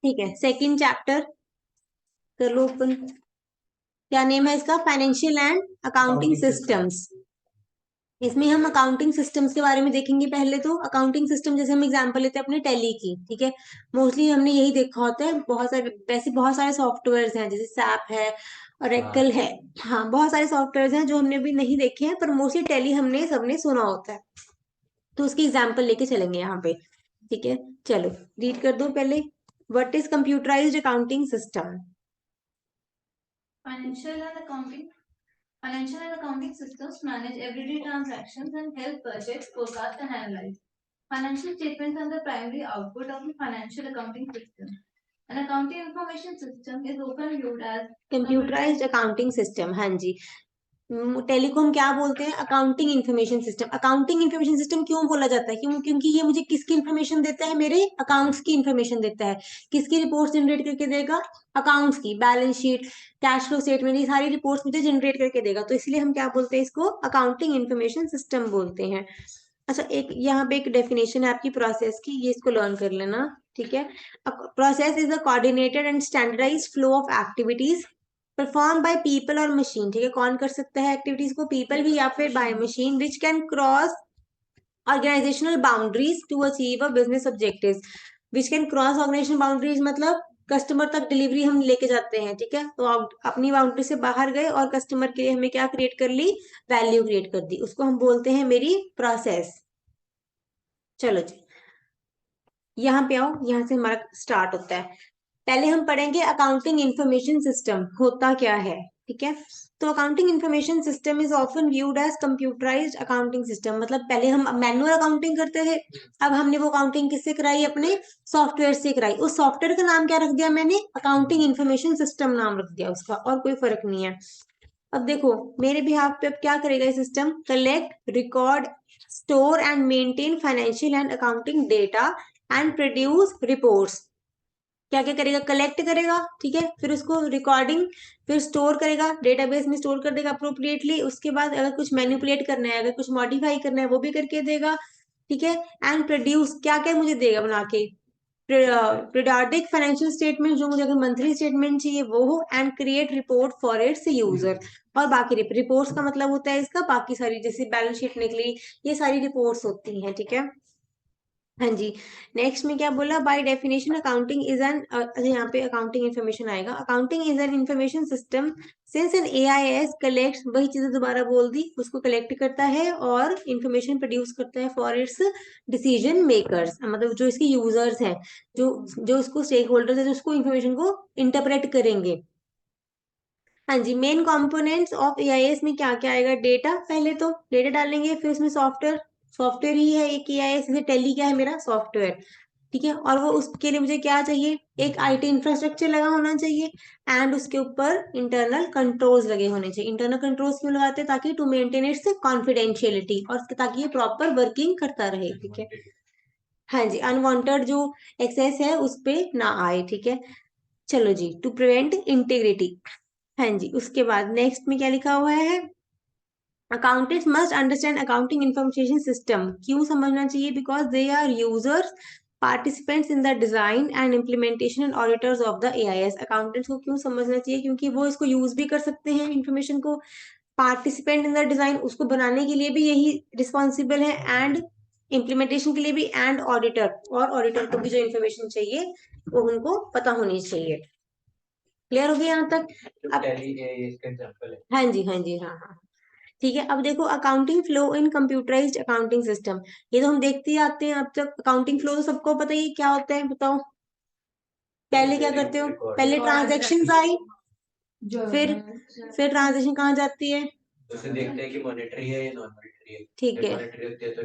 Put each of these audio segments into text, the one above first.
ठीक है, second chapter कर लो ओपन। क्या नेम है इसका? Financial and accounting systems. इसमें हम अकाउंटिंग सिस्टम्स के बारे में देखेंगे। पहले तो अकाउंटिंग सिस्टम, जैसे हम एग्जांपल लेते हैं अपने टैली की, ठीक है। मोस्टली हमने यही देखा होता है। बहुत सारे, वैसे बहुत सारे सॉफ्टवेयर हैं, जैसे सैप है, ओरेकल है। हाँ, बहुत सारे सॉफ्टवेयर हैं जो हमने अभी नहीं देखे हैं, पर मोस्टली टैली हमने सबने सुना होता है। तो उसकी एग्जाम्पल लेके चलेंगे यहाँ पे, ठीक है। चलो रीड कर दो पहले। What is computerised accounting system? Financial and accounting. Financial and accounting systems manage everyday transactions and help budget, forecast, and analyze. Financial statements are the primary output of the financial accounting system. An accounting information system is often viewed as computerised accounting system, हाँ जी। Telecom क्या बोलते हैं? Accounting information system. Accounting information system क्यों बोला जाता है? क्यों? क्योंकि ये मुझे किसकी इन्फॉर्मेशन देता है? मेरे अकाउंट्स की इन्फॉर्मेशन देता है। किसकी रिपोर्ट जनरेट करके देगा? अकाउंट्स की, balance sheet, cash flow statement, ये सारी रिपोर्ट्स मुझे जनरेट करके देगा। तो इसलिए हम क्या बोलते हैं? इसको अकाउंटिंग इन्फॉर्मेशन सिस्टम बोलते हैं। अच्छा, एक यहाँ पे एक डेफिनेशन है आपकी प्रोसेस की, ये इसको लर्न कर लेना, ठीक है। Process is a coordinated and standardised flow of activities perform by people और मशीन, ठीक है। कौन कर सकता है एक्टिविटीज को? पीपल भी या फिर by machine, which can cross organisational boundaries to achieve a business objectives. Which can cross organisation boundaries मतलब कस्टमर तक डिलीवरी हम लेके जाते हैं, ठीक है। तो आप अपनी बाउंड्री से बाहर गए और कस्टमर के लिए हमें क्या क्रिएट कर ली? वैल्यू क्रिएट कर दी। उसको हम बोलते हैं मेरी प्रोसेस। चलो जी, यहाँ पे आओ, यहाँ से हमारा स्टार्ट होता है। पहले हम पढ़ेंगे अकाउंटिंग इंफॉर्मेशन सिस्टम होता क्या है, ठीक है। तो accounting information system is often viewed as computerised accounting system. मतलब पहले हम मैनुअल अकाउंटिंग करते थे, अब हमने वो अकाउंटिंग किससे कराई? अपने सॉफ्टवेयर से कराई। उस सॉफ्टवेयर का नाम क्या रख दिया मैंने? अकाउंटिंग इंफॉर्मेशन सिस्टम नाम रख दिया उसका, और कोई फर्क नहीं है। अब देखो मेरे बिहाफ पे अब क्या करेगा ये system? Collect, record, store and maintain financial and accounting data and produce reports. क्या क्या करेगा? कलेक्ट करेगा, ठीक है, फिर उसको रिकॉर्डिंग, फिर स्टोर करेगा, डेटाबेस में स्टोर कर देगा अप्रोप्रिएटली। उसके बाद अगर कुछ मैनिपुलेट करना है, अगर कुछ मॉडिफाई करना है, वो भी करके देगा, ठीक है। एंड प्रोड्यूस, क्या क्या मुझे देगा बना के? पीरियोडिक फाइनेंशियल स्टेटमेंट, जो मुझे अगर मंथली स्टेटमेंट चाहिए वो हो, and create report for its user. और बाकी रिपोर्ट्स का मतलब होता है इसका बाकी सारी, जैसे बैलेंस शीट निकली, ये सारी रिपोर्ट्स होती हैं, ठीक है। हाँ जी। नेक्स्ट में क्या बोला? By definition accounting is an, यहाँ पे अकाउंटिंग इन्फॉर्मेशन आएगा। Accounting is an information system since an AIS collect, वही चीजें दोबारा बोल दी, उसको कलेक्ट करता है और इन्फॉर्मेशन प्रोड्यूस करता है फॉर इट्स डिसीजन मेकर्स, मतलब जो इसके यूजर्स हैं, जो जो उसको स्टेक होल्डर्स है, जो उसको इन्फॉर्मेशन को इंटरप्रेट करेंगे। हाँ जी। मेन कंपोनेंट्स ऑफ एआईएस में क्या क्या आएगा? डेटा, पहले तो डेटा डालेंगे, फिर उसमें सॉफ्टवेयर, सॉफ्टवेयर ही है एक एआईएस। जैसे टेली क्या है? मेरा सॉफ्टवेयर, ठीक है। और वो उसके लिए मुझे क्या चाहिए? एक आईटी इंफ्रास्ट्रक्चर लगा होना चाहिए, एंड उसके ऊपर इंटरनल कंट्रोल्स लगे होने चाहिए। इंटरनल कंट्रोल्स क्यों लगाते हैं? ताकि टू मेंटेन इट्स कॉन्फिडेंशियलिटी, और ताकि ये प्रॉपर वर्किंग करता रहे, ठीक है। हाँ जी, अनवांटेड जो एक्सेस है उस पे ना आए, ठीक है। चलो जी, टू प्रिवेंट इंटीग्रिटी। हाँ जी, उसके बाद नेक्स्ट में क्या लिखा हुआ है? Accountants must understand accounting information system. क्यों समझना चाहिए? Because they are users, participants in the design and implementation and auditors of the AIS. Accountants को क्यों समझना चाहिए? क्योंकि वो इसको यूज भी कर सकते हैं इंफॉर्मेशन को। पार्टिसिपेंट इन द डिजाइन, उसको बनाने के लिए भी यही रिस्पॉन्सिबल है, एंड इम्प्लीमेंटेशन के लिए भी, एंड ऑडिटर, और ऑडिटर को भी जो इन्फॉर्मेशन चाहिए वो उनको पता होनी चाहिए। क्लियर हो गया यहाँ तक? अब इसका एग्जांपल है। हाँ जी, हाँ जी, हाँ हाँ, ठीक है। अब देखो accounting flow in computerised accounting system, ये तो हम देखते ही आते हैं अब तक। अकाउंटिंग फ्लो तो सबको पता ही क्या होता है, बताओ। पहले क्या करते हो? पहले ट्रांजैक्शंस आई, फिर ट्रांजैक्शन कहाँ जाती है? उसे देखते हैं कि मॉनेटरी है या नॉन मॉनेटरी है, ठीक है। मॉनेटरी होती है तो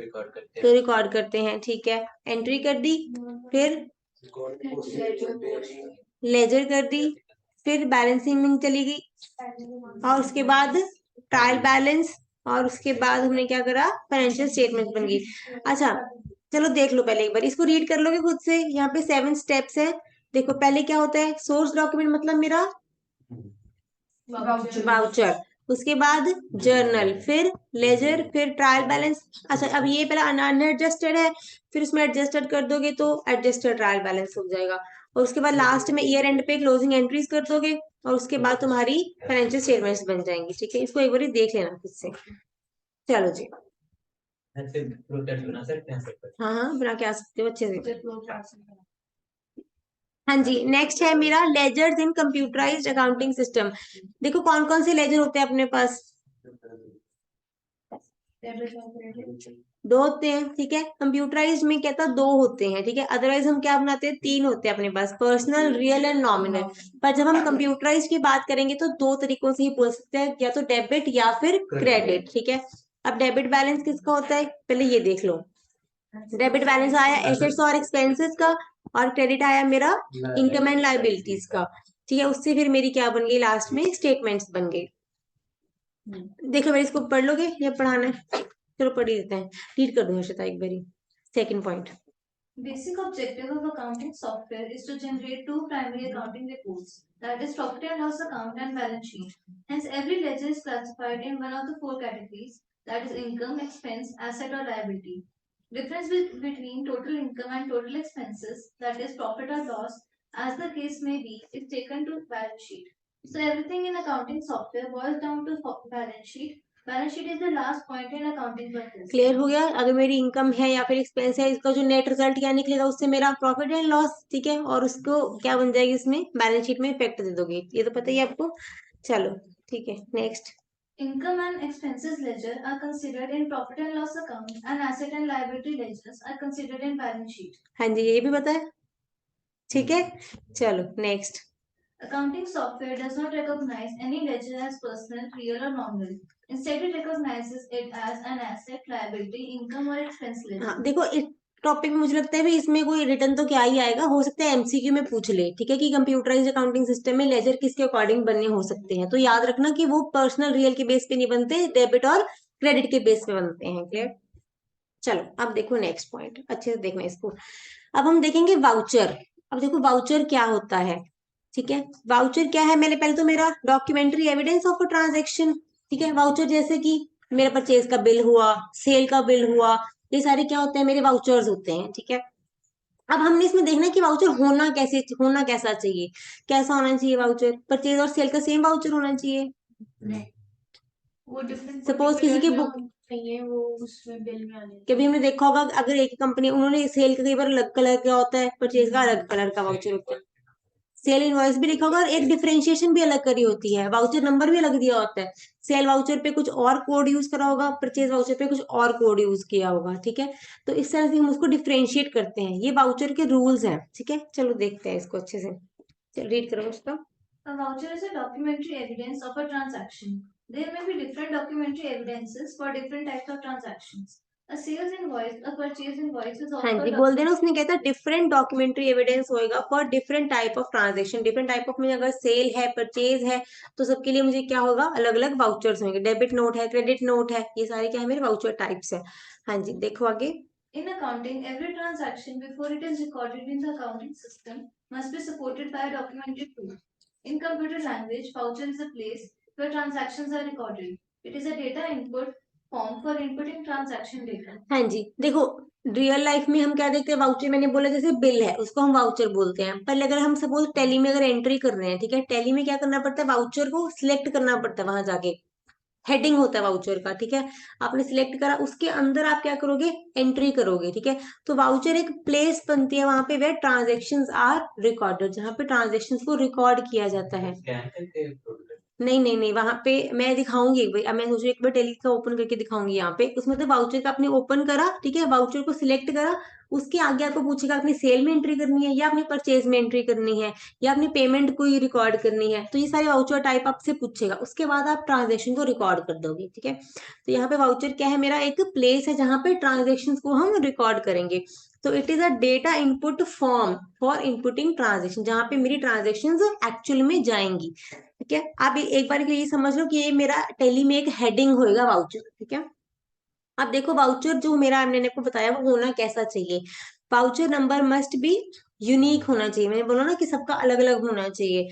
रिकॉर्ड करते हैं, ठीक है। एंट्री कर दी, फिर लेजर कर दी, फिर बैलेंसिंग में चली गई, और उसके बाद ट्रायल बैलेंस, और उसके बाद हमने क्या करा? फाइनेंशियल स्टेटमेंट बन गई। अच्छा, चलो देख लो पहले एक बार, इसको रीड कर लोगे खुद से। यहाँ पे 7 स्टेप्स है। देखो पहले क्या होता है? सोर्स डॉक्यूमेंट मतलब मेरा वाउचर। उसके बाद जर्नल, फिर लेजर, फिर ट्रायल बैलेंस। अच्छा, अब ये पहला अनएडजस्टेड है, फिर उसमें एडजस्टेड कर दोगे तो एडजस्टेड ट्रायल बैलेंस हो जाएगा, और उसके बाद लास्ट में ईयर एंड पे क्लोजिंग एंट्रीज कर दोगे, और उसके बाद तुम्हारी फाइनेंशियल स्टेटमेंट्स बन जाएंगी। ठीक है, इसको एक बार देख लेना खुद से। चलो जी, हाँ हाँ बना के आ सकते हो अच्छे से। हाँ जी, नेक्स्ट है मेरा लेजर्स इन कंप्यूटराइज्ड अकाउंटिंग सिस्टम। देखो कौन कौन से लेजर होते हैं अपने पास, दो होते हैं। ठीक है, कंप्यूटराइज्ड में क्या था, दो होते हैं। ठीक है, अदरवाइज हम क्या बनाते हैं, तीन होते हैं अपने पास, पर्सनल, रियल एंड नॉमिनल। पर जब हम कंप्यूटराइज की बात करेंगे तो दो तरीकों से ही बोल सकते हैं, या तो डेबिट या फिर क्रेडिट। ठीक है, अब डेबिट बैलेंस किसका होता है, पहले ये देख लो। डेबिट बैलेंस आया एसेट्स और एक्सपेंसेस का, और क्रेडिट आया मेरा इनकम एंड लाइबिलिटीज का। ठीक है, उससे फिर मेरी क्या बन गई, लास्ट में स्टेटमेंट्स बन गई। देखो मेरे, इसको पढ़ लोगे या पढ़ाना है, चलो पढ़ ही देते हैं, रीड कर दो हर्षिता एक बारी। Second point, Basic objective of accounting software is to generate two primary accounting reports, that is profit and loss account and balance sheet. Hence, every ledger is classified in one of the four categories, that is income, expense, asset or liability. Difference between total income and total expenses, that is profit or loss, as the case may be, is taken to balance sheet. So everything in accounting software boils down to balance sheet. Balance sheet is the last point in accounting purpose. Clear हो गया। अगर मेरी income है या फिर expense है, इसका जो नेट रिजल्ट क्या निकलेगा, उससे मेरा प्रॉफिट एंड लॉस। ठीक है, और उसको क्या बन जाएगी, इसमें बैलेंस शीट में इफेक्ट दे दोगे, ये तो पता ही है आपको। चलो ठीक है, next. Income and expenses ledger are considered in profit and loss account, and asset and liability ledgers are considered in balance sheet. हाँ जी, ये भी पता है। ठीक है, चलो next. Accounting software does not recognize any ledger as personal, real or nominal. Instead, it recognizes it as an asset, liability, income or expense ledger. हाँ देखो, इस टॉपिक में मुझे लगता है भी इसमें कोई रिटर्न तो क्या ही आएगा, हो सकता है एमसीक्यू में पूछ ले। ठीक है, कि कंप्यूटराइज्ड अकाउंटिंग सिस्टम में लेजर किसके अकॉर्डिंग बनने हो सकते हैं, तो याद रखना कि वो पर्सनल रियल के बेस पे नहीं बनते, डेबिट और क्रेडिट के बेस पे बनते हैं। क्लियर। चलो अब देखो नेक्स्ट पॉइंट, अच्छे से देखना इसको। अब हम देखेंगे वाउचर। अब देखो वाउचर क्या होता है। ठीक है, वाउचर क्या है, मैंने पहले तो मेरा documentary evidence of a transaction. ठीक है, वाउचर जैसे कि मेरा परचेज का बिल हुआ, सेल का बिल हुआ, ये सारे क्या होते हैं, मेरे वाउचर्स होते हैं। ठीक है, अब हमने इसमें देखना है कि वाउचर होना कैसा चाहिए, कैसा होना चाहिए वाउचर, परचेज और सेल का सेम वाउचर होना चाहिए। वो डिफरेंट सपोज किसी की बुक चाहिए, वो उसमें बिल में आने कभी हमने देखा होगा, अगर एक कंपनी, उन्होंने सेल का कई बार अलग कलर का होता है, परचेज का अलग कलर का वाउचर होता है। सेल इनवॉइस भी लिखा होगा, और एक डिफरेंशिएशन भी अलग करी होती है, वाउचर नंबर भी अलग दिया होता है। सेल वाउचर पे कुछ और कोड यूज करा होगा, परचेज वाउचर पे कुछ और कोड यूज किया होगा। ठीक है, तो इस तरह से हम उसको डिफरेंशिएट करते हैं, ये वाउचर के रूल्स हैं। ठीक है, चलो देखते हैं इसको अच्छे से, चलो रीड करो उसका। A voucher is a documentary evidence of a transaction. There may be different documentary evidences for different types of transactions. A sales invoice, a purchase invoice is हाँ also जी, बोल देना, उसने कहता डिफरेंट डॉक्यूमेंट्री एविडेंस होएगा for different type of transaction. Different type of में अगर cell है, purchase है, तो सबके लिए मुझे क्या होगा, अलग अलग वाउचर्स होंगे। डेबिट नोट है, क्रेडिट नोट है, ये सारे क्या है, मेरे वाउचर टाइप्स है। हाँ जी, देखो आगे। In accounting, every transaction before it is recorded in the accounting system must be supported by a documentary proof. In computer language, voucher is a place where transactions are recorded. It is a data input form for inputting transaction data. हाँ जी, देखो real life में हम क्या देखते हैं, voucher मैंने बोला जैसे बिल है उसको हम वाउचर बोलते हैं, पर अगर हम सपोज टैली में अगर एंट्री कर रहे हैं, ठीक है, टैली में क्या करना पड़ता है, वाउचर को सिलेक्ट करना पड़ता है, वहां जाके हेडिंग होता है वाउचर का। ठीक है, आपने सिलेक्ट करा, उसके अंदर आप क्या करोगे, एंट्री करोगे। ठीक है, तो वाउचर एक प्लेस बनती है वहां पे वे ट्रांजेक्शन्स आर रिकॉर्डेड, जहां पे ट्रांजेक्शन्स को रिकॉर्ड किया जाता है। नहीं नहीं नहीं, वहां पे मैं दिखाऊंगी एक बार, अब मैं सोच रही हूँ एक बार टेली का ओपन करके दिखाऊंगी यहाँ पे, उसमें तो वाउचर का आपने ओपन करा, ठीक है, वाउचर को सिलेक्ट करा, उसके आगे आपको पूछेगा आपने सेल में एंट्री करनी है या आपने परचेज में एंट्री करनी है, या आपने पेमेंट कोई रिकॉर्ड करनी है, तो ये सारे वाउचर टाइप आपसे पूछेगा, उसके बाद आप ट्रांजेक्शन को रिकॉर्ड कर दोगे। ठीक है, तो यहाँ पे वाउचर क्या है, मेरा एक प्लेस है जहां पे ट्रांजेक्शन को हम रिकॉर्ड करेंगे। तो it is a data input form for inputting transaction, जहां पे मेरी ट्रांजेक्शन एक्चुअल में जाएंगी। ठीक है, आप एक बार के लिए ये समझ लो कि ये मेरा टेली में एक हेडिंग होएगा वाउचर। ठीक है, अब देखो वाउचर जो मेरा मैंने आपको बताया वो होना कैसा चाहिए, voucher number must be unique होना चाहिए, मैंने बोला ना कि सबका अलग अलग होना चाहिए।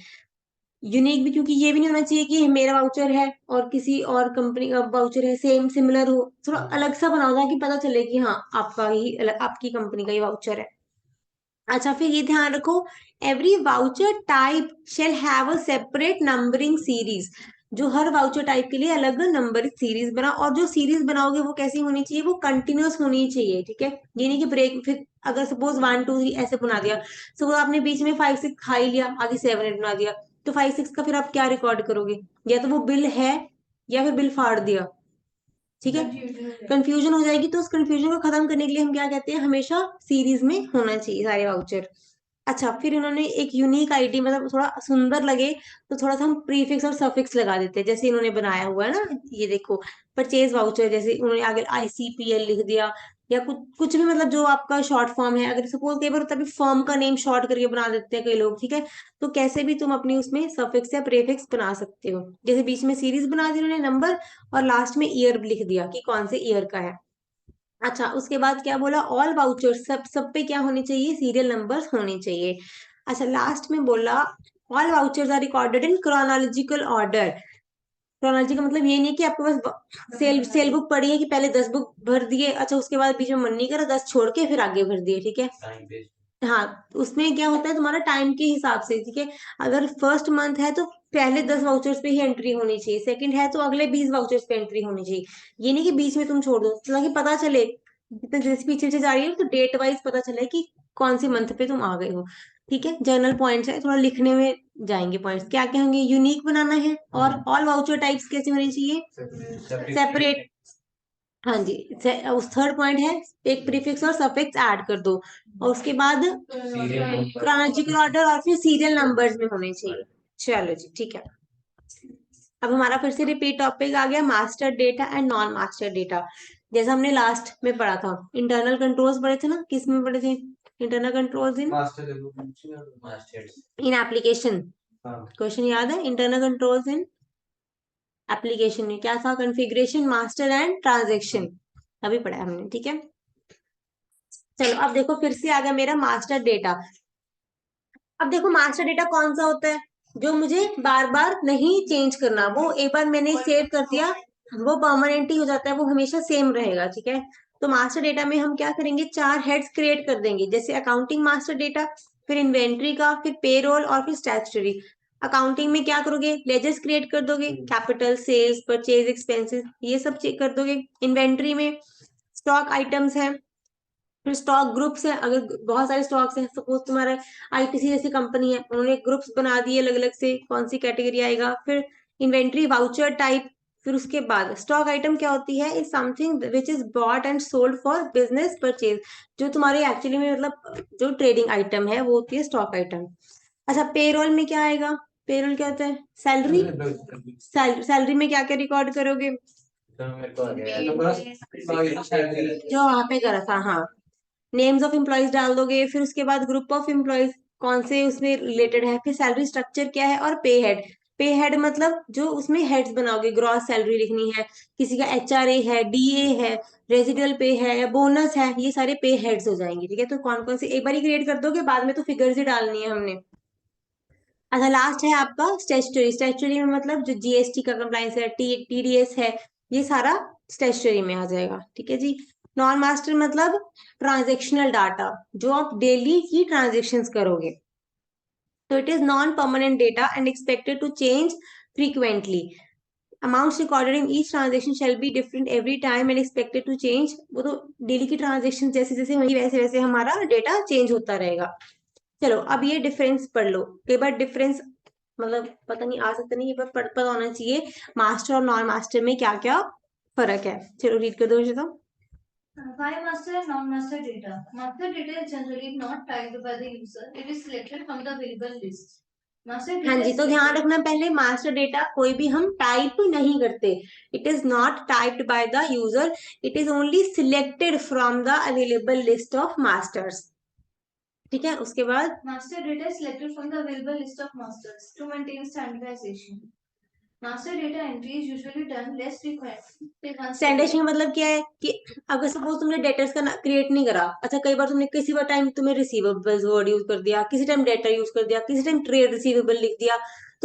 यूनिक भी, क्योंकि ये भी नहीं होना चाहिए कि मेरा वाउचर है और किसी और कंपनी का वाउचर है, सेम सिमिलर हो, थोड़ा अलग सा बनाओ ताकि पता चले कि हाँ आपका ही आपकी कंपनी का ही वाउचर है। अच्छा, फिर ये ध्यान रखो, every voucher type shall have a separate numbering series. जो हर वाउचर टाइप के लिए अलग नंबर सीरीज बना, और जो सीरीज बनाओगे वो कैसी होनी चाहिए, वो कंटिन्यूअस होनी चाहिए, ठीक है। ये नहीं कि ब्रेक, फिर अगर सपोज 1 2 3 ऐसे बना दिया, सपोज आपने बीच में 5 6 खा ही लिया, आगे 7 8 बना दिया, तो 5 6 का फिर आप क्या रिकॉर्ड करोगे, या तो वो बिल है या फिर बिल फाड़ दिया, ठीक है। कंफ्यूजन हो जाएगी, तो उस कंफ्यूजन को खत्म करने के लिए हम क्या कहते हैं, हमेशा सीरीज में होना चाहिए सारे वाउचर। अच्छा, फिर इन्होंने एक यूनिक आईडी, मतलब थोड़ा सुंदर लगे तो थोड़ा सा हम प्रीफिक्स और सफिक्स लगा देते हैं, जैसे इन्होंने बनाया हुआ है ना, ये देखो, परचेज वाउचर, जैसे उन्होंने आगे ICPL लिख दिया, या कुछ कुछ भी, मतलब जो आपका शॉर्ट फॉर्म है, अगर सपोज कई बार तभी फर्म का नेम शॉर्ट करके बना देते हैं कई लोग, ठीक है। तो कैसे भी तुम अपनी उसमें सफिक्स या प्रीफिक्स बना सकते हो, जैसे बीच में सीरीज बना दी उन्होंने नंबर, और लास्ट में ईयर लिख दिया कि कौन से ईयर का है। अच्छा, उसके बाद क्या बोला, ऑल वाउचर्स, सब सब पे क्या होने चाहिए, सीरियल नंबर्स होने चाहिए। अच्छा, लास्ट में बोला all vouchers are recorded in chronological order. Chronology का मतलब ये नहीं है कि आपके पास सेल सेल बुक पड़ी है कि पहले 10 बुक भर दिए, अच्छा उसके बाद बीच में मन नहीं करा 10 छोड़ के फिर आगे भर दिए, ठीक है। हाँ, उसमें क्या होता है तुम्हारा टाइम के हिसाब से, ठीक है। अगर फर्स्ट मंथ है तो पहले 10 वाउचर्स पे ही एंट्री होनी चाहिए, सेकंड है तो अगले 20 वाउचर्स पे एंट्री होनी चाहिए। ये नहीं कि बीच में तुम छोड़ दो, ताकि पता चले जितने जैसे पीछे पीछे जा रही है तो डेट वाइज पता चले कि कौन सी मंथ पे तुम आ गए हो, ठीक है। जर्नल पॉइंट्स है, थोड़ा लिखने में जाएंगे पॉइंट्स, क्या क्या होंगे, यूनिक बनाना है, और ऑल वाउचर टाइप्स कैसे होने चाहिए, सेपरेट। हाँ जी, उस थर्ड पॉइंट है, एक प्रीफिक्स और सफिक्स ऐड कर दो, और उसके बाद क्रोनोलॉजिकल ऑर्डर, और फिर सीरियल नंबर्स में होने चाहिए। चलो जी, ठीक है। अब हमारा फिर से रिपीट टॉपिक आ गया, master data and non master data. जैसा हमने लास्ट में पढ़ा था, इंटरनल कंट्रोल्स पढ़े थे ना, किस में पढ़े थे, इंटरनल कंट्रोल्स इन एप्लीकेशन। क्वेश्चन याद है, इंटरनल कंट्रोल्स इन एप्लीकेशन में क्या था, कॉन्फ़िगरेशन, मास्टर एंड ट्रांजैक्शन, अभी पढ़ा है हमने, ठीक है। चलो, अब देखो फिर से आ गया मेरा मास्टर डेटा। अब देखो मास्टर डेटा कौन सा होता है, जो मुझे बार बार नहीं चेंज करना, वो एक बार मैंने सेव कर दिया, वो परमानेंट ही हो जाता है, वो हमेशा सेम रहेगा, ठीक है। तो मास्टर डेटा में हम क्या करेंगे, 4 हेड्स क्रिएट कर देंगे, जैसे अकाउंटिंग मास्टर डेटा, फिर इन्वेंट्री का, फिर पेरोल, और फिर स्टैट्यूटरी। अकाउंटिंग में क्या करोगे, लेजर्स क्रिएट कर दोगे, कैपिटल, सेल्स, परचेज, एक्सपेंसेस, ये सब चेक कर दोगे। इन्वेंट्री में स्टॉक आइटम्स है, फिर स्टॉक ग्रुप्स है, अगर बहुत सारे स्टॉक्स हैं, सपोज तुम्हारा ITC जैसी कंपनी है, उन्होंने ग्रुप्स बना दिए अलग अलग से, कौन सी कैटेगरी आएगा। फिर इन्वेंट्री वाउचर टाइप। फिर उसके बाद स्टॉक आइटम क्या होती है, is something which is bought and sold for business purchase. जो तुम्हारे एक्चुअली में मतलब जो ट्रेडिंग आइटम है वो होती है स्टॉक आइटम। अच्छा, पेरोल में क्या आएगा, पेरोल क्या होता है, सैलरी। सैलरी में क्या क्या रिकॉर्ड करोगे, जो वहां पे करा था, हाँ, नेम्स ऑफ एम्प्लॉयज डाल दोगे, फिर उसके बाद ग्रुप ऑफ एम्प्लॉयज कौन से उसमें रिलेटेड है, फिर सैलरी स्ट्रक्चर क्या है, और पे हेड। पे हेड मतलब जो उसमें हेड्स बनाओगे, ग्रॉस सैलरी लिखनी है, किसी का HRA है, DA है, रेजिडुअल पे है, बोनस है, ये सारे पे हेड्स हो जाएंगे, ठीक है। तो कौन कौन से एक बार ही क्रिएट कर दोगे, बाद में तो फिगर्स ही डालनी है हमने। अच्छा, लास्ट है आपका स्टेचुटरी। स्टेचुटरी में मतलब जो GST का कंप्लाइंस है, TDS है, ये सारा स्टेचुटरी में आ जाएगा, ठीक है जी। नॉन मास्टर मतलब ट्रांजेक्शनल डाटा, जो आप डेली की ट्रांजेक्शन्स करोगे, तो it is non permanent data and expected to change frequently. Amounts recorded in each transaction shall be different every time and expected to change. वो तो डेली की transaction जैसे जैसे होंगी वैसे वैसे हमारा डेटा चेंज होता रहेगा। चलो, अब ये डिफरेंस पढ़ लो, कई बार डिफरेंस मतलब पता नहीं आ सकता नहीं, ये बार पता होना चाहिए मास्टर और नॉन मास्टर में क्या क्या फर्क है। चलो रीड कर दो मुझे तो। Why master and non-master data? Master data is generally not typed by the user. It is selected from the available list. Master हाँ data जी, is तो ध्यान selected. रखना, पहले मास्टर डेटा कोई भी हम टाइप नहीं करते, it is not typed by the user, it is only selected from the available list of masters, ठीक है। उसके बाद Master data is selected from the available list of masters to maintain standardization. Master data entry is usually done less frequently. Once a standard year. का मतलब क्या है कि अगर सपोज तुमने डेटर्स का क्रिएट नहीं करा, अच्छा कई बार तुमने किसी बार टाइम तुम्हें रिसीवेबल्स वर्ड यूज कर दिया, किसी टाइम डेटर यूज कर दिया, किसी टाइम ट्रेड रिसीवेबल लिख दिया,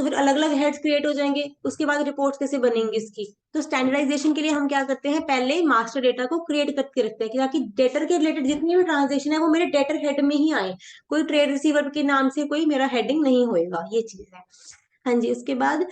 तो फिर अलग अलग हेड्स क्रिएट हो जाएंगे, उसके बाद रिपोर्ट्स कैसे बनेंगी इसकी। तो स्टैंडर्डाइजेशन के लिए हम क्या करते हैं, पहले मास्टर डेटा को क्रिएट करके रखते हैं कि ताकि डेटर के रिलेटेड जितनी भी ट्रांजेक्शन है वो मेरे डेटर हेड में ही आए, कोई ट्रेड रिसीवर के नाम से कोई मेरा हेडिंग नहीं होएगा, ये चीज है। हाँ जी, उसके बाद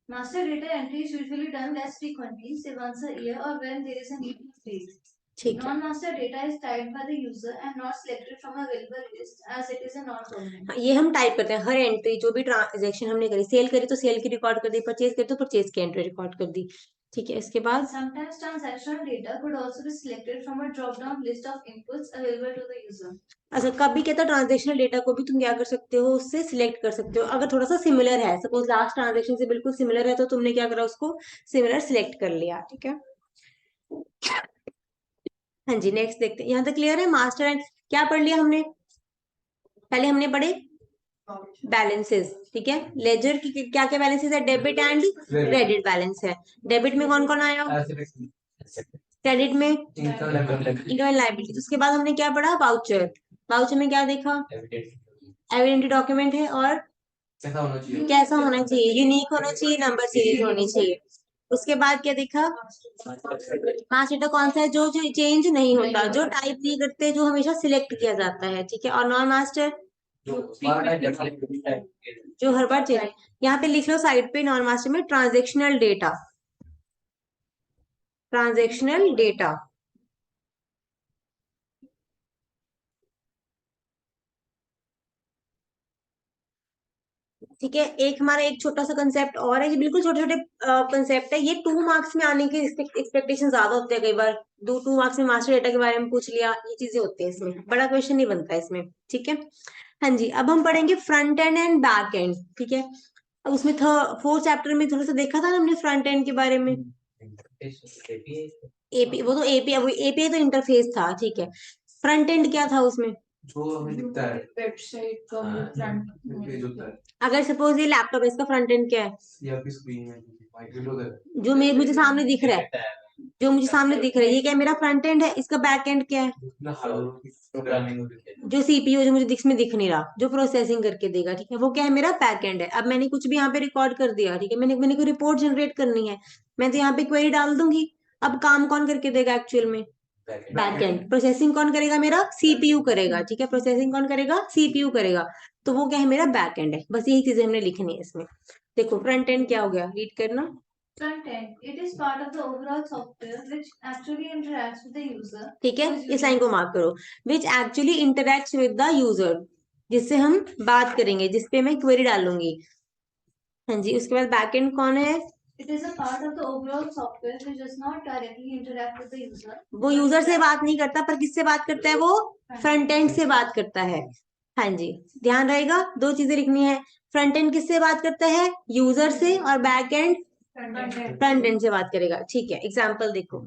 Master data entry is usually done less frequently, say once a year or when there is a need to update. ठीक है, Non-master data is typed by the user and not selected from a available list as it is a non-permanent. ये हम type करते हैं, हर entry जो भी transaction हमने करी, सेल करी तो सेल की रिकॉर्ड कर दी, परचेज करी तो परचेज की एंट्री रिकॉर्ड कर दी। ठीक है, इसके बाद Sometimes transactional data could also be selected from a drop-down list of inputs available to the user. अच्छा, कभी कहता ट्रांजेक्शनल डेटा को भी तुम क्या कर सकते हो, उससे सिलेक्ट कर सकते हो अगर थोड़ा सा सिमिलर है, सपोज लास्ट ट्रांजेक्शन से बिल्कुल सिमिलर है तो तुमने क्या करा, उसको सिमिलर सिलेक्ट कर लिया। ठीक है, हाँ जी, नेक्स्ट देखते हैं, यहाँ तक क्लियर है। मास्टर एंड क्या पढ़ लिया हमने, पहले हमने पढ़े बैलेंसेस। ठीक है, लेजर की क्या क्या बैलेंसेस है, डेबिट एंड क्रेडिट बैलेंस है। डेबिट में कौन कौन आया, क्रेडिट में इनकम एंड लायबिलिटी। उसके बाद हमने क्या पढ़ा, वाउचर। वाउचर में क्या देखा, एविडेंट डॉक्यूमेंट है और कैसा होना चाहिए, यूनिक होना चाहिए, नंबर सीरीज होनी चाहिए। उसके बाद क्या देखा, मास्टर डेटा कौन सा है, जो जो चेंज नहीं होता, जो टाइप नहीं करते, जो हमेशा सिलेक्ट किया जाता है। ठीक है, और नॉन मास्टर जो हर बार चेंज। यहाँ पे लिख लो साइड पे, नॉन मास्टर में ट्रांजेक्शनल डेटा, ट्रांजेक्शनल डेटा। ठीक है, एक हमारा एक छोटा सा कंसेप्ट और है, ये बिल्कुल छोटे छोटे कंसेप्ट है, ये 2 मार्क्स में आने की एक्सपेक्टेशन ज्यादा होते हैं कई बार। 2 मार्क्स में मास्टर डेटा के बारे में पूछ लिया, ये चीजें होती है, इसमें बड़ा क्वेश्चन नहीं बनता है इसमें। ठीक है, हाँ जी, अब हम पढ़ेंगे front end and back and. ठीक है, अब उसमें 4th चैप्टर में थोड़ा सा देखा था ना हमने फ्रंट एंड के बारे में, एपी, वो तो एपी, वो एपीआई तो इंटरफेस था। ठीक है, फ्रंट एंड क्या था उसमें, जो हमें दिखता है वेबसाइट का फ्रंट पेज होता है, अगर सपोज ये लैपटॉप है, इसका फ्रंट एंड क्या है, या आपकी स्क्रीन है, माइक्रोफोन है, जो मुझे सामने दिख रहा है, जो मुझे सामने दिख रहा है, ये क्या है, मेरा फ्रंट एंड है। इसका बैक एंड क्या है, ना प्रोग्रामिंग होती है, जो सीपीयू, जो मुझे में दिख नहीं रहा, जो प्रोसेसिंग करके देगा। ठीक है, वो क्या है, मेरा बैक एंड है। अब मैंने कुछ भी यहाँ पे रिकॉर्ड कर दिया, ठीक है, मैंने मैंने कोई रिपोर्ट जनरेट करनी है, मैं तो यहाँ पे क्वेरी डाल दूंगी। अब काम कौन करके देगा एक्चुअल में, बैक एंड। प्रोसेसिंग कौन करेगा, मेरा सीपीयू करेगा। ठीक है, प्रोसेसिंग कौन करेगा, सीपीयू करेगा। तो वो क्या है, मेरा बैक एंड है। बस यही चीजें हमने लिखनी है इसमें। देखो फ्रंट एंड क्या हो गया, रीड करना। Front end. It is part of the overall software which actually interacts with the user. ठीक है, इस लाइन को मार्क करो, which actually interact with the user, जिससे हम बात करेंगे, जिसपे मैं क्वेरी डालूंगी। हाँ जी, उसके बाद बैकएंड कौन है, It is a part of the overall software which does not directly interact with the user. वो यूजर से बात नहीं करता, पर किससे बात करता है, वो फ्रंट एंड से बात करता है। हाँ जी, ध्यान रहेगा, 2 चीजें लिखनी है, फ्रंट एंड किससे बात करता है, यूजर से, और बैक एंड फ्रंट एंड से बात करेगा। ठीक है, एग्जाम्पल देखो।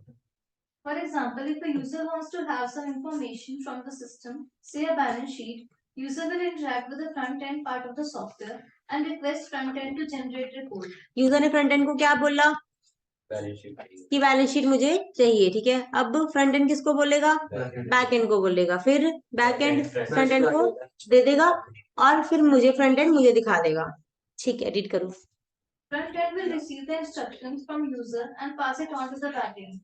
For example, if a user wants to have some information from the system, say a balance sheet, user will interact with the front end part of the software and request front end to generate report. User ने front end को क्या बोला कि balance sheet मुझे चाहिए। ठीक है, अब फ्रंट एंड किसको बोलेगा, बैक एंड को बोलेगा, फिर बैक एंड फ्रंट एंड को दे देगा, और फिर मुझे फ्रंट एंड मुझे दिखा देगा। ठीक है, एडिट करो। Front end will receive the instructions from user and pass it on to the back end.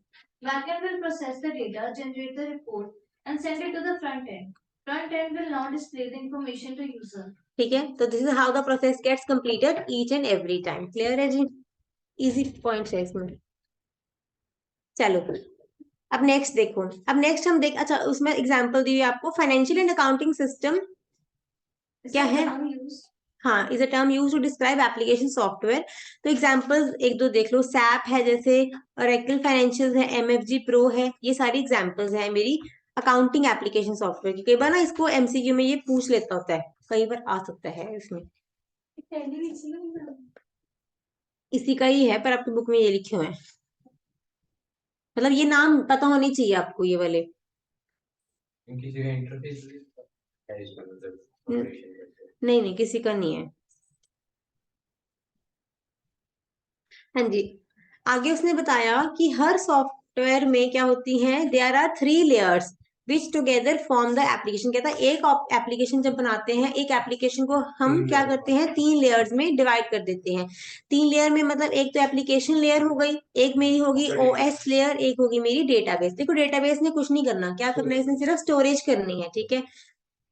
Back end will process the data, generate the report, and send it to the front end. Front end will now display the information to user. ठीक है, तो this is how the process gets completed each and every time. Clear है जी, easy points है इसमें। चलो, अब next देखो, अब नेक्स्ट हम देख, अच्छा उसमें एग्जांपल दी हुई है आपको, फाइनेंशियल एंड अकाउंटिंग सिस्टम क्या है, हाँ, is a term use to describe application software. तो एग्जांपल्स एक दो देख लो, सैप है जैसे, ऑरेकल फाइनेंशियल है, एमएफजी प्रो है, ये सारी एग्जांपल्स है मेरी अकाउंटिंग एप्लीकेशन सॉफ्टवेयर की। कई बार ना इसको एमसीक्यू में ये पूछ लेता होता है, कई बार आ सकता है इसमें, इसी का ही है, पर आपकी बुक में ये लिखे हुए हैं, मतलब ये नाम पता होनी चाहिए आपको ये वाले। किसी का इंटरफेस है इसका मतलब ऑपरेशन करते नहीं नहीं, किसी का नहीं है। हाँ जी, आगे उसने बताया कि हर सॉफ्टवेयर में क्या होती हैं, there are 3 layers which together form the application. कहता है एक एप्लीकेशन जब बनाते हैं, एक एप्लीकेशन को हम क्या करते हैं, 3 लेयर्स में डिवाइड कर देते हैं। 3 लेयर में मतलब एक तो एप्लीकेशन लेयर हो गई, एक मेरी होगी ओएस लेयर, एक होगी मेरी डेटाबेस। देखो डेटाबेस ने कुछ नहीं करना, क्या करना है, इसने सिर्फ स्टोरेज करनी है, ठीक है।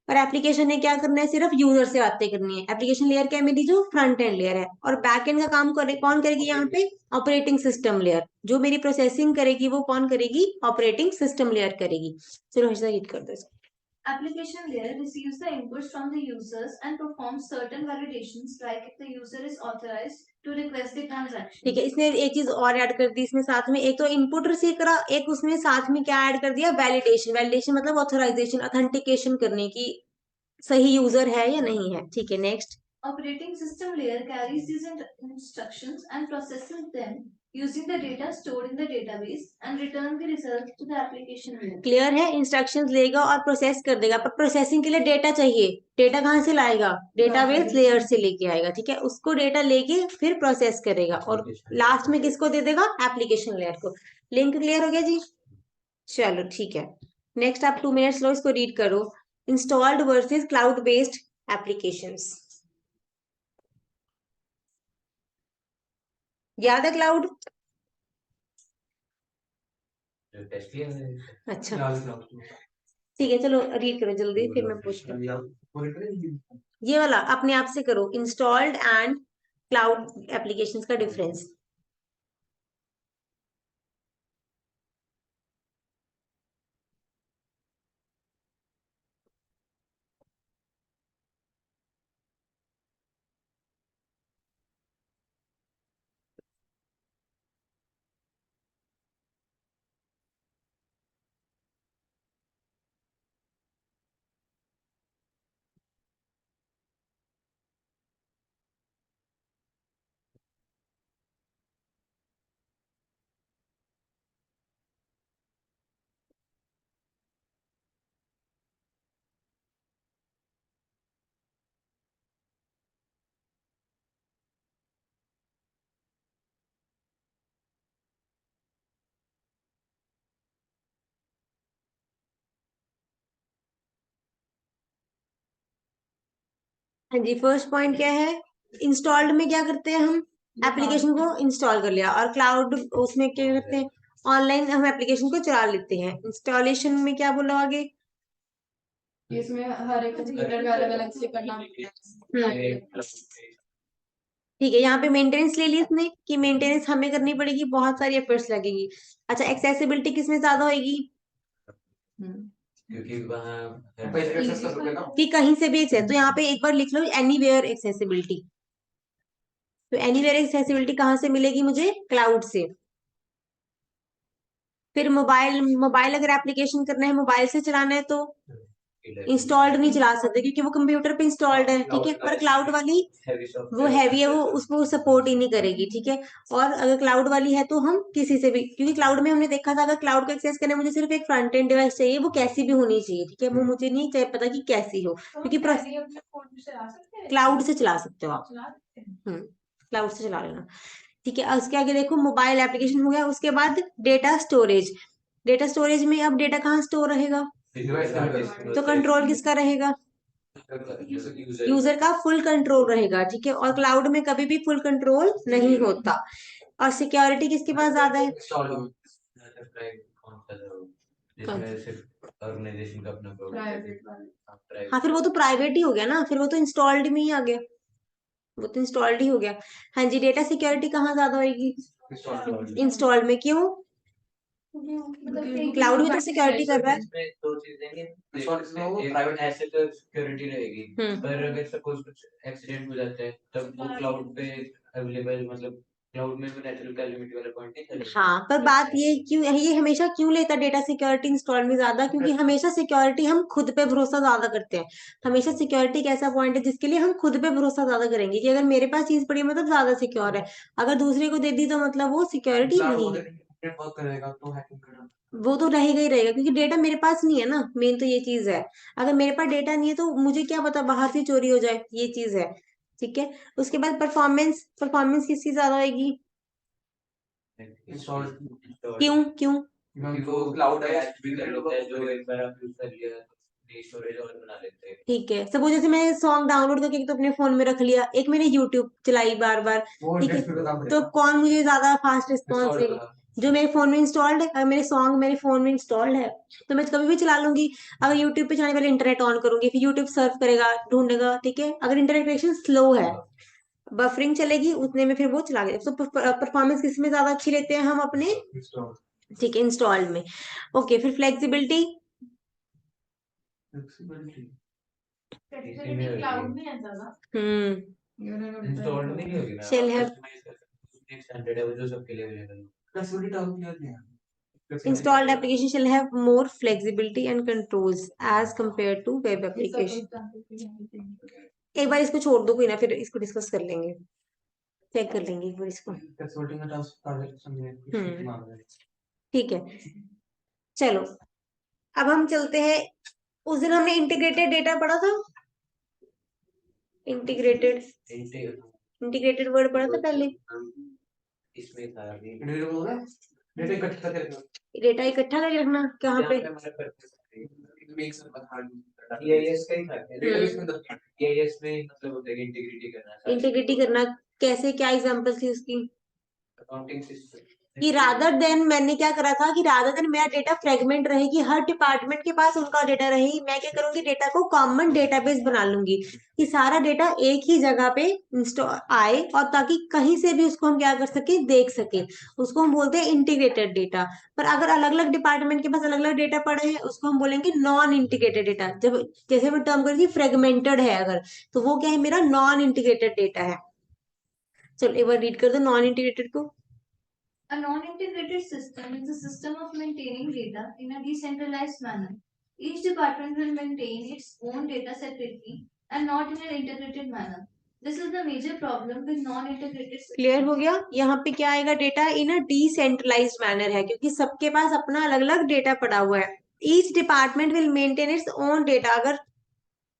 और एप्लीकेशन ने क्या करना है, सिर्फ यूजर से बातें करनी है। एप्लीकेशन लेयर क्या है, मेरी जो फ्रंट एंड लेयर है। और बैक एंड का काम कौन करेगी यहाँ पे, ऑपरेटिंग सिस्टम लेयर। जो मेरी प्रोसेसिंग करेगी वो कौन करेगी, ऑपरेटिंग सिस्टम लेयर करेगी। चलो हर्षिता रीड कर दो इसको। Application layer receives the inputs from the users and performs certain validations like if the user is authorized to request the transaction. ठीक है, इसने एक चीज और ऐड कर दी इसमें साथ में, एक तो इनपुट रिसीव करा, एक उसमें साथ में क्या ऐड कर दिया, वैलिडेशन। वैलिडेशन मतलब ऑथराइजेशन, ऑथेंटिकेशन करने की, सही यूजर है या नहीं है, ठीक है। Next, Operating system layer carries these instructions and processes them using the data stored in the database and return the results to the application layer. Clear है, इंस्ट्रक्शंस लेगा और प्रोसेस कर देगा। पर प्रोसेसिंग के लिए डेटा चाहिए, डेटा कहाँ से लाएगा, डेटाबेस लेयर से लेके आएगा, ठीक है। उसको डेटा लेके फिर प्रोसेस करेगा और लास्ट में किसको दे देगा, एप्लीकेशन लेयर को। लिंक क्लियर हो गया जी, चलो ठीक है। नेक्स्ट आप 2 मिनट्स लो, इसको रीड करो। Installed versus cloud based applications. याद है क्लाउड, जो टेस्ट किया है। अच्छा ठीक है, चलो रीड करो जल्दी, फिर मैं पूछती हूँ। ये वाला अपने आप से करो, इंस्टॉल्ड एंड क्लाउड एप्लीकेशंस का डिफरेंस। हाँ जी, फर्स्ट पॉइंट क्या है, इंस्टॉल्ड में क्या करते हैं हम, एप्लीकेशन को इंस्टॉल कर लिया। और क्लाउड उसमें क्या करते हैं, ऑनलाइन हम एप्लीकेशन को चला लेते हैं। इंस्टॉलेशन में क्या बोला आगे, इसमें हर एक कंप्यूटर का अलग अलग से करना ठीक है। यहाँ पे मेंटेनेंस ले ली इसने कि मेंटेनेंस हमें करनी पड़ेगी, बहुत सारी एफर्ट्स लगेगी। अच्छा, एक्सेसिबिलिटी किसमें ज्यादा होगी, क्योंकि वहाँ कि कहीं से भी एक्सेस। तो यहाँ पे एक बार लिख लो एनीवेयर एक्सेसिबिलिटी। तो एनीवेयर एक्सेसिबिलिटी कहाँ से मिलेगी मुझे, क्लाउड से। फिर मोबाइल, मोबाइल अगर एप्लीकेशन करना है, मोबाइल से चलाना है तो इंस्टॉल्ड नहीं चला सकते क्योंकि वो कंप्यूटर पे इंस्टॉल्ड है, ठीक है। पर क्लाउड वाली वो हैवी है, वो उसको सपोर्ट ही नहीं करेगी, ठीक है। और अगर क्लाउड वाली है तो हम किसी से भी, क्योंकि क्लाउड में हमने देखा था अगर क्लाउड को एक्सेस करना है मुझे सिर्फ एक फ्रंट एंड डिवाइस चाहिए, वो कैसी भी होनी चाहिए, ठीक है। वो मुझे नहीं चाहिए पता कि कैसी हो, क्योंकि क्लाउड से चला सकते हो आप, क्लाउड से चला लेना, ठीक है। उसके आगे देखो, मोबाइल एप्लीकेशन हो गया। उसके बाद डेटा स्टोरेज। डेटा स्टोरेज में अब डेटा कहाँ स्टोर रहेगा, तो कंट्रोल किसका रहेगा, यूजर का फुल कंट्रोल रहेगा, ठीक है। और क्लाउड में कभी भी फुल कंट्रोल नहीं होता। और सिक्योरिटी किसके पास ज्यादा है, जिसमें सिर्फ ऑर्गेनाइजेशन का अपना हाँ फिर वो तो प्राइवेट ही हो गया ना, फिर वो तो इंस्टॉल्ड में ही आ गया, वो तो इंस्टॉल्ड ही हो गया। हाँ जी, डेटा सिक्योरिटी कहाँ ज्यादा होगी, इंस्टॉल्ड में। क्यों, क्लाउड में तो सिक्योरिटी कर रहा है। इसमें दो चीजें हैं, प्राइवेट एसेट सिक्योरिटी रहेगी, पर अगर सपोज कुछ एक्सीडेंट हो जाता है तब वो क्लाउड पे अवेलेबल, मतलब क्लाउड में भी नेचुरल कैलेमिटी वाला पॉइंट नहीं चलेगा। हाँ, पर बात ये क्यों, ये हमेशा क्यों लेता डेटा सिक्योरिटी इंस्टॉल में ज्यादा, क्योंकि हमेशा सिक्योरिटी हम खुद पे भरोसा ज्यादा करते हैं। हमेशा सिक्योरिटी एक ऐसा पॉइंट है जिसके लिए हम खुद पे भरोसा ज्यादा करेंगे कि अगर मेरे पास चीज पड़ी है मतलब ज्यादा सिक्योर है, अगर दूसरे को दे दी तो मतलब वो सिक्योरिटी नहीं है, वो तो रहेगा ही रहेगा क्योंकि डेटा मेरे पास नहीं है ना। मेन तो ये चीज है, अगर मेरे पास डेटा नहीं है तो मुझे क्या पता बाहर से चोरी हो जाए, ये चीज है, ठीक है। उसके बाद परफॉर्मेंस, परफॉर्मेंस किसकी ज्यादा होगी, क्यों क्यों, क्योंकि वो क्लाउड ऐप भी कर लेता है, जो एक बार आप यूज कर लिया तो स्टोरेज और बना लेते हैं। ठीक है, सपोज जैसे मैंने सॉन्ग डाउनलोड करके तो अपने फोन में रख लिया, एक मैंने यूट्यूब चलाई बार बार, ठीक है, तो कौन मुझे ज्यादा फास्ट रिस्पॉन्स Installed देगा? वाला। जो मेरे फोन में इंस्टॉल्ड है। अगर मेरे सॉन्ग मेरे फोन में इंस्टॉल्ड है तो मैं कभी भी चला लूंगी। अगर यूट्यूब पे चलाने पहले इंटरनेट ऑन करूंगी, फिर यूट्यूब सर्फ करेगा, ढूंढेगा, ठीक है। अगर इंटरनेट कनेक्शन स्लो है, बफरिंग चलेगी, उतने में फिर वो चला गया। तो परफॉर्मेंस किस में ज्यादा अच्छी लेते हैं हम अपने, ठीक है, इंस्टॉल्ड में। ओके, फिर फ्लेक्सिबिलिटी, क्लाउड में है ज्यादा। इंस्टॉल्ड में नहीं होगी ना, Shall have- कस्टमाइज कर सकते हैं, स्टैंडर्ड है वो जो सबके लिए अवेलेबल है। फैसिलिटी टाउन नहीं है। installed application shall have more flexibility and controls as compared to web application। एक बार इसको छोड़ दो, कोई ना, फिर इसको डिस्कस कर लेंगे, चेक कर लेंगे एक बार इसको। फैसिलिटी में टास्क प्रोजेक्ट समझे। ठीक है, चलो अब हम चलते हैं। उस दिन हमने इंटीग्रेटेड डेटा पढ़ा था, इंटीग्रेटेड इंटीग्रेटेड वर्ड पढ़ा था पहले। इसमें था डेटा इकट्ठा करके, डेटा इकट्ठा करके रखना कहाँ पे? EIS का ही था, डेटाबेस में था। EIS में मतलब होता है कि इंटीग्रिटी करना, इंटीग्रिटी करना कैसे, क्या एग्जांपल थी उसकी? अकाउंटिंग सिस्टम कि रादर देन, मैंने क्या करा था कि रादर देन मेरा डेटा फ्रेगमेंट रहे, कि हर डिपार्टमेंट के पास उनका डेटा रहे, मैं क्या करूंगी, डेटा को कॉमन डेटाबेस बना लूंगी कि सारा डेटा एक ही जगह पे आए, और ताकि कहीं से भी उसको हम क्या कर सके, देख सके। उसको हम बोलते हैं इंटीग्रेटेड डेटा। पर अगर अलग अलग डिपार्टमेंट के पास अलग अलग डेटा पड़े हैं, उसको हम बोलेंगे नॉन इंटीग्रेटेड डेटा। जब जैसे मैं टर्म करी थी फ्रेगमेंटेड है अगर, तो वो क्या है, मेरा नॉन इंटीग्रेटेड डेटा है। चलो एक बार रीड कर दो नॉन इंटीग्रेटेड को। A non-integrated system is a system of maintaining data in a decentralized manner. Each department will maintain its own data separately and not in an integrated manner. This is the major problem with non-integrated systems. Clear हो गया? यहाँ पे क्या आएगा, data इन अ decentralised manner है, क्योंकि सबके पास अपना अलग अलग डेटा पड़ा हुआ है। Each department will maintain its own data. अगर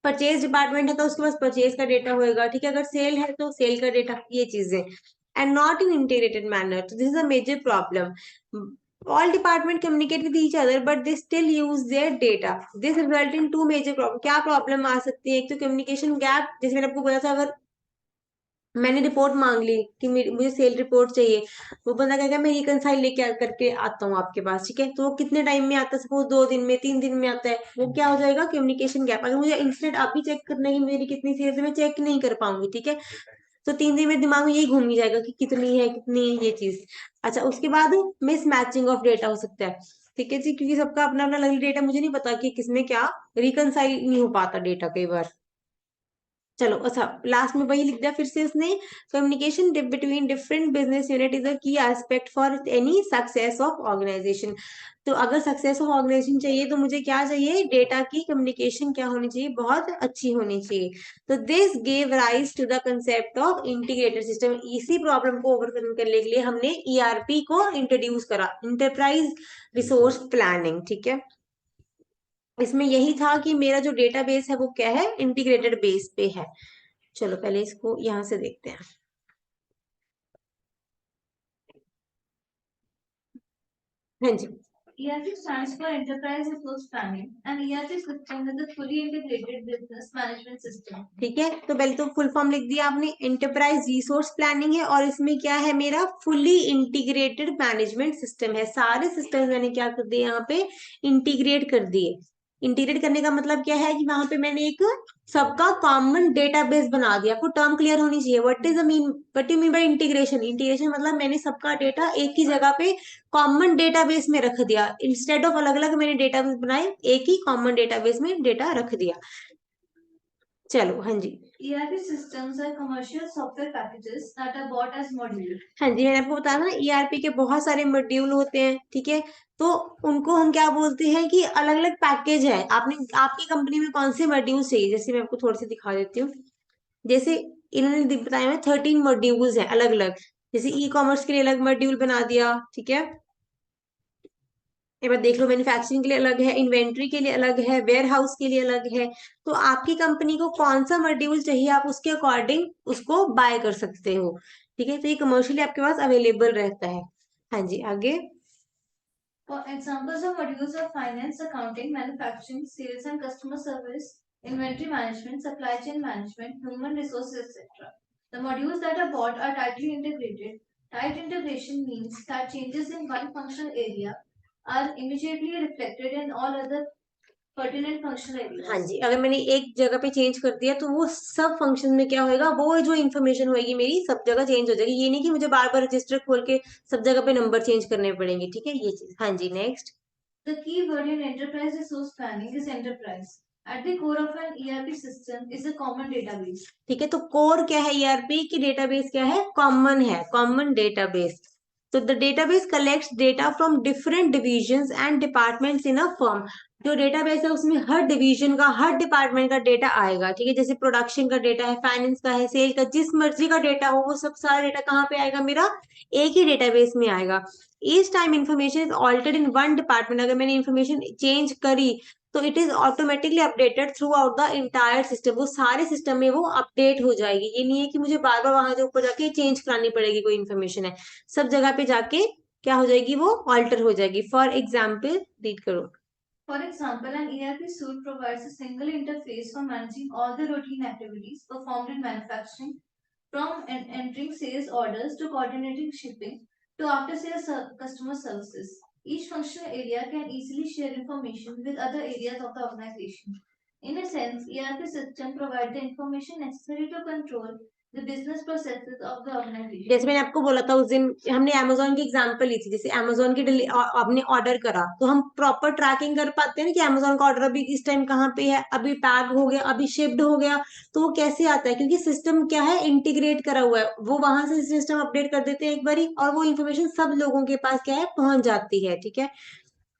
परचेज डिपार्टमेंट है तो उसके पास परचेज का डेटा होएगा, ठीक है। अगर सेल है तो सेल का डेटा, ये चीजें, and not in integrated manner. तो this is a major problem. All department communicate with each other, but they still use their data. This result in two major problem. क्या problem आ सकती है? एक तो communication gap, जैसे मैंने आपको बोला था, अगर मैंने रिपोर्ट मांग ली कि मुझे सेल रिपोर्ट चाहिए, वो बंदा कहेगा मैं रिकनसाइल लेके करके आता हूँ आपके पास, ठीक है। तो वो कितने टाइम में आता है? सपोज 2 दिन में, 3 दिन में आता है। वो क्या हो जाएगा, कम्युनिकेशन गैप। अगर मुझे इंस्टेंट अभी चेक करना है कि मेरी कितनी सेल्स है, मैं चेक नहीं कर पाऊंगी, ठीक है। तो 3 दिन में दिमाग में यही घूम ही जाएगा कि कितनी है, कितनी है, ये चीज। अच्छा, उसके बाद मिस मैचिंग ऑफ डेटा हो सकता है, ठीक है जी, क्योंकि सबका अपना अपना अलग डेटा, मुझे नहीं पता कि किसमें क्या, रिकनसाइल नहीं हो पाता डेटा कई बार। चलो अच्छा, लास्ट में वही लिख दिया फिर से उसने, communication between different business unit is a key aspect for any success of organization. तो अगर सक्सेस ऑफ ऑर्गेनाइजेशन चाहिए तो मुझे क्या चाहिए, डेटा की कम्युनिकेशन क्या होनी चाहिए, बहुत अच्छी होनी चाहिए। तो this gave rise to the concept of integrated system. इसी प्रॉब्लम को ओवरकम करने के लिए हमने ईआरपी को इंट्रोड्यूस करा, इंटरप्राइज रिसोर्स प्लानिंग, ठीक है। इसमें यही था कि मेरा जो डेटाबेस है वो क्या है, इंटीग्रेटेड बेस पे है। चलो पहले इसको यहां से देखते हैं। हाँ जी, ERP stands for Enterprise Resource Planning, and ERP system is a fully integrated business management system. ठीक है। तो पहले तो फुल फॉर्म लिख दिया आपने, एंटरप्राइज रिसोर्स प्लानिंग है, और इसमें क्या है, मेरा फुली इंटीग्रेटेड मैनेजमेंट सिस्टम है। सारे सिस्टम मैंने क्या कर दिए, यहाँ पे इंटीग्रेट कर दिए। इंटीग्रेट करने का मतलब क्या है कि वहां पे मैंने एक सबका कॉमन डेटाबेस बना दिया। आपको टर्म क्लियर होनी चाहिए, what is the mean, what you mean by integration. Integration मतलब मैंने सबका डेटा एक ही जगह पे कॉमन डेटाबेस में रख दिया, इंस्टेड ऑफ अलग अलग मैंने डेटाबेस बनाए, एक ही कॉमन डेटाबेस में डेटा रख दिया। चलो हाँ जी, ERP systems are commercial software packages that are bought as modules. हाँ जी, मैंने आपको बताया ना, ईआरपी के बहुत सारे मॉड्यूल होते हैं, ठीक है। तो उनको हम क्या बोलते हैं कि अलग अलग पैकेज है। आपने, आपकी कंपनी में कौन से मॉड्यूल चाहिए, जैसे मैं आपको थोड़ी सी दिखा देती हूँ। जैसे इन्होंने बताया है 13 मॉड्यूल्स हैं अलग अलग। जैसे ई कॉमर्स के लिए अलग मॉड्यूल बना दिया, ठीक है। एक बार देख लो, मैन्युफैक्चरिंग के लिए अलग है, इन्वेंट्री के लिए अलग है, वेयर हाउस के लिए अलग है। तो आपकी कंपनी को कौन सा मॉड्यूल चाहिए, आप उसके अकॉर्डिंग उसको बाय कर सकते हो, ठीक है। तो ये कमर्शियली आपके पास अवेलेबल रहता है। हाँ जी, आगे। For examples of modules of finance, accounting, manufacturing, sales and customer service, inventory management, supply chain management, human resources, etc. The modules that are bought are tightly integrated. Tight integration means that changes in one functional area are immediately reflected in all other pertinent functional areas. हाँ जी, अगर मैंने एक जगह पे change कर दिया तो वो सब फंक्शन में क्या होएगा, वो जो इन्फॉर्मेशन होएगी मेरी सब जगह चेंज हो जाएगी। ये नहीं कि मुझे बार बार रजिस्टर खोल के सब जगह पे नंबर चेंज करने पड़ेंगे, ठीक है ये चीज। हाँ जी, next. The key word in enterprise resource planning is enterprise. At the core of an ERP system is a common database. ठीक है, तो कोर क्या है ईआरपी की, डेटाबेस क्या है, कॉमन है, कॉमन डेटाबेस। तो the database collects data from different divisions and departments in a firm. जो डेटाबेस है उसमें हर डिवीजन का, हर डिपार्टमेंट का डेटा आएगा, ठीक है। जैसे प्रोडक्शन का डेटा है, फाइनेंस का है, सेल का, जिस मर्जी का डेटा हो वो सब सारा डेटा कहाँ पे आएगा, मेरा एक ही डेटाबेस में आएगा। Each time information is altered in one department, अगर मैंने इन्फॉर्मेशन चेंज करी तो it is automatically updated through out the entire system, वो सारे सिस्टम में वो अपडेट हो जाएगी। ये नहीं है कि मुझे बार बार वहां से ऊपर जाके चेंज करानी पड़ेगी, कोई इन्फॉर्मेशन है सब जगह पे जाके क्या हो जाएगी, वो ऑल्टर हो जाएगी। फॉर एग्जाम्पल रीड करो। For example, an ERP suite provides a single interface for managing all the routine activities performed in manufacturing, from entering sales orders to coordinating shipping to after-sales customer services. Each functional area can easily share information with other areas of the organization. In a sense, ERP system provides the information necessary to control the business processes of the organization. जैसे मैंने आपको बोला था उस दिन, हमने Amazon की example ली थी। जैसे अमेजोन की आपने ऑर्डर करा तो हम प्रॉपर ट्रैकिंग कर पाते हैं ना कि अमेजोन का ऑर्डर अभी इस टाइम कहाँ पे है, अभी पैक हो गया, अभी शिफ्ट हो गया। तो वो कैसे आता है, क्योंकि सिस्टम क्या है, इंटीग्रेट करा हुआ है, वो वहां से सिस्टम अपडेट कर देते हैं एक बारी और वो इन्फॉर्मेशन सब लोगों के पास क्या है, पहुंच जाती है, ठीक है।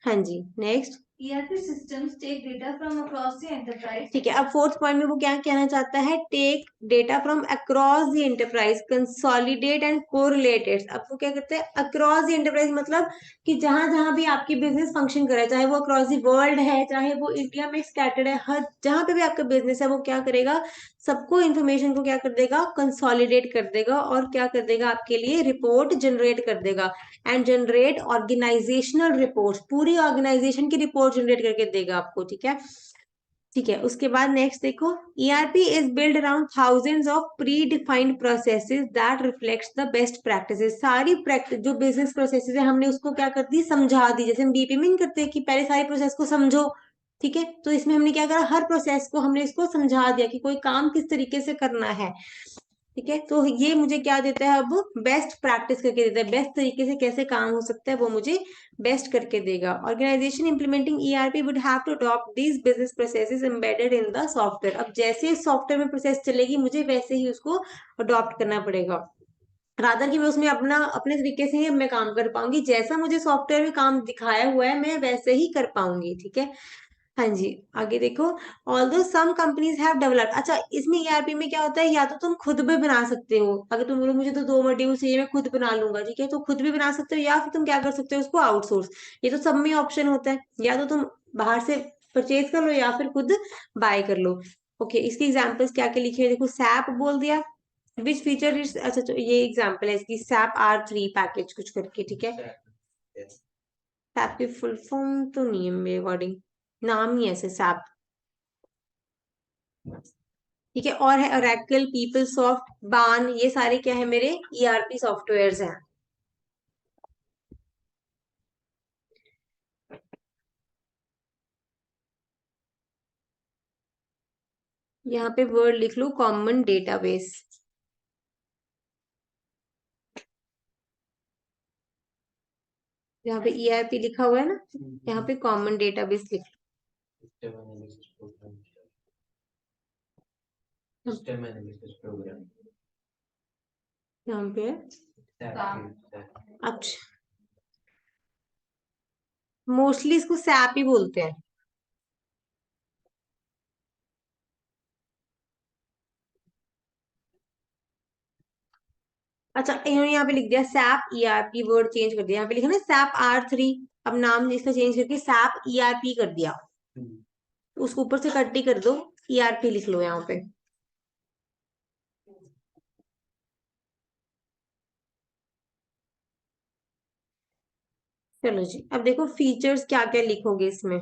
हाँ जी, next. ERP systems take data from across the enterprise. ठीक है, अब फोर्थ पॉइंट में वो क्या कहना चाहता है, take data from across the enterprise, consolidate and correlated. अब वो क्या करते हैं, अक्रॉस द एंटरप्राइज मतलब कि जहां जहां भी आपकी बिजनेस फंक्शन करे, चाहे वो अक्रॉस द वर्ल्ड है, चाहे वो इंडिया में स्कैटर्ड है, हर जहां पे भी आपका बिजनेस है वो क्या करेगा, सबको इन्फॉर्मेशन को क्या कर देगा, कंसोलिडेट कर देगा और क्या कर देगा, आपके लिए रिपोर्ट जनरेट कर देगा। एंड जनरेट ऑर्गेनाइजेशनल रिपोर्ट, पूरी ऑर्गेनाइजेशन की रिपोर्ट जनरेट करके देगा आपको, ठीक है। ठीक है, उसके बाद नेक्स्ट देखो, ERP is build around thousands of pre defined processes that reflects the best practices. सारी प्रैक्टिस जो बिजनेस प्रोसेसेस है हमने उसको क्या कर दी, समझा दी। जैसे हम बीपी में नहीं करते कि पहले सारी प्रोसेस को समझो, ठीक है, तो इसमें हमने क्या करा, हर प्रोसेस को हमने इसको समझा दिया कि कोई काम किस तरीके से करना है, ठीक है। तो ये मुझे क्या देता है, अब बेस्ट प्रैक्टिस करके देता है, बेस्ट तरीके से कैसे काम हो सकता है वो मुझे बेस्ट करके देगा। Organisation implementing ERP would have to adopt these business processes embedded in the software. अब जैसे सॉफ्टवेयर में प्रोसेस चलेगी मुझे वैसे ही उसको अडॉप्ट करना पड़ेगा, रादर कि मैं उसमें अपना अपने तरीके से ही मैं काम कर पाऊंगी, जैसा मुझे सॉफ्टवेयर में काम दिखाया हुआ है मैं वैसे ही कर पाऊंगी, ठीक है। हाँ जी, आगे देखो, although some companies have developed. अच्छा, इसमें ईआरपी में क्या होता है, या तो तुम खुद भी बना सकते हो, अगर तुम बोलो मुझे तो 2 मॉड्यूल चाहिए मैं खुद बना लूंगा, ठीक है, तो खुद भी बना सकते हो, या फिर तुम क्या कर सकते हो, उसको आउटसोर्स। ये तो सब में ऑप्शन होता है, या तो तुम बाहर से परचेज कर लो या फिर खुद बाय कर लो। ओके, इसकी एग्जाम्पल्स क्या क्या लिखे हैं देखो, सैप बोल दिया, विच फीचर इज, अच्छा तो ये एग्जाम्पल है इसकी, सैप R3 पैकेज कुछ करके, ठीक है। सैप की फुल फॉर्म तो नहीं है मेरे अकॉर्डिंग, नाम ही ऐसे सैप, ठीक है। और है ओरेकल, पीपलसॉफ्ट, बान, ये सारे क्या है, मेरे ईआरपी सॉफ्टवेयर्स हैं। यहाँ पे वर्ड लिख लो, कॉमन डेटाबेस। यहाँ पे ईआरपी लिखा हुआ है ना, यहाँ पे कॉमन डेटाबेस लिख लो, यहाँ पे अच्छा, मोस्टली इसको सैप ही बोलते हैं। अच्छा, इन्होंने यहाँ पे लिख दिया सैप ईआरपी, वर्ड चेंज कर दिया, यहाँ पे लिखा ना सैप R3, अब नाम इसका चेंज करके सैप ईआरपी कर दिया, उसको ऊपर से कट्टी कर दो, ईआरपी लिख लो यहाँ पे। चलो जी, अब देखो फीचर्स क्या क्या लिखोगे इसमें,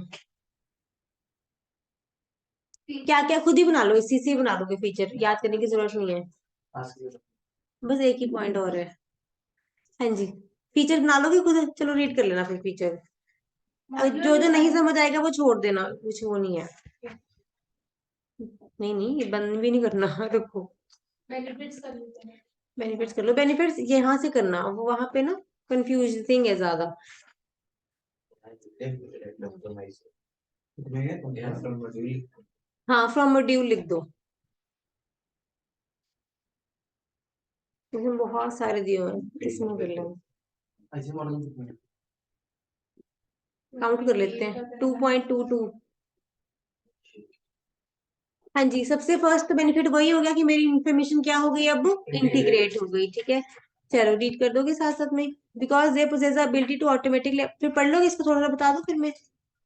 क्या क्या खुद ही बना लो, इसी से ही बना दोगे, फीचर याद करने की जरूरत नहीं है, बस एक ही पॉइंट और है। हाँ जी, फीचर बना लोगे खुद, चलो रीड कर लेना फिर फीचर, जो जो नहीं समझ आएगा वो छोड़ देना, कुछ वो नहीं है। नहीं नहीं, ये बंद भी नहीं करना रखो, बेनिफिट्स कर लेते हैं। बेनिफिट्स कर लो, बेनिफिट्स यहाँ से करना, वो वहां पे ना कंफ्यूजिंग है ज्यादा। हाँ, फ्रॉम मॉड्यूल लिख दो, इसमें बहुत सारे दिए हुए हैं, इसमें कर लो, काउंट कर लेते हैं 2.22। हाँ जी, सबसे फर्स्ट बेनिफिट वही हो गया कि मेरी इन्फॉर्मेशन क्या हो गई, अब इंटीग्रेट हो गई, ठीक है। चलो रीड कर दोगे साथ साथ में, because they possess the ability to automatically, फिर पढ़ लोगे इसको, थोड़ा सा बता दो फिर मैं।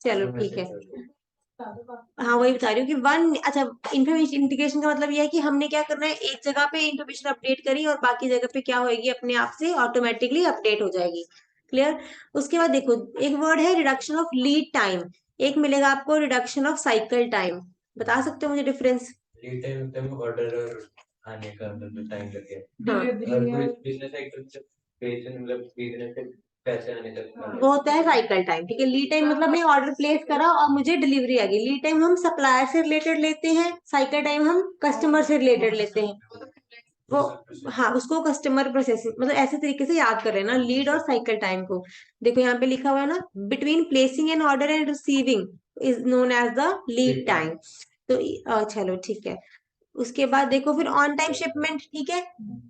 चलो ठीक है, हाँ वही बता रही हूँ कि वन, अच्छा, इन्फॉर्मेशन इंटीग्रेशन का मतलब यह है कि हमने क्या करना है, एक जगह पे इन्फॉर्मेशन अपडेट करी और बाकी जगह पे क्या होगी, अपने आप से ऑटोमेटिकली अपडेट हो जाएगी। क्लियर। उसके बाद देखो, एक वर्ड है रिडक्शन ऑफ लीड टाइम, एक मिलेगा आपको रिडक्शन ऑफ साइकिल टाइम, बता सकते हो मुझे डिफरेंस? लीड टाइम होता है ऑर्डर आने का मतलब टाइम लगे, हाँ, और बिजनेस साइकिल से पेज मतलब बिजनेस से पैसे आने तक वो होता है साइकिल टाइम, ठीक है। लीड टाइम मतलब मैं ऑर्डर प्लेस करा और मुझे डिलीवरी आ गई, लीड टाइम हम सप्लायर से रिलेटेड लेते हैं, साइकिल टाइम हम कस्टमर से रिलेटेड लेते हैं। वो, हाँ, उसको कस्टमर प्रोसेसिंग, मतलब ऐसे तरीके से याद कर लेना लीड और साइकिल टाइम को। देखो यहाँ पे लिखा हुआ है ना, between placing an order and receiving is known as the lead time. तो चलो ठीक है। उसके बाद देखो फिर ऑन टाइम शिपमेंट, ठीक है।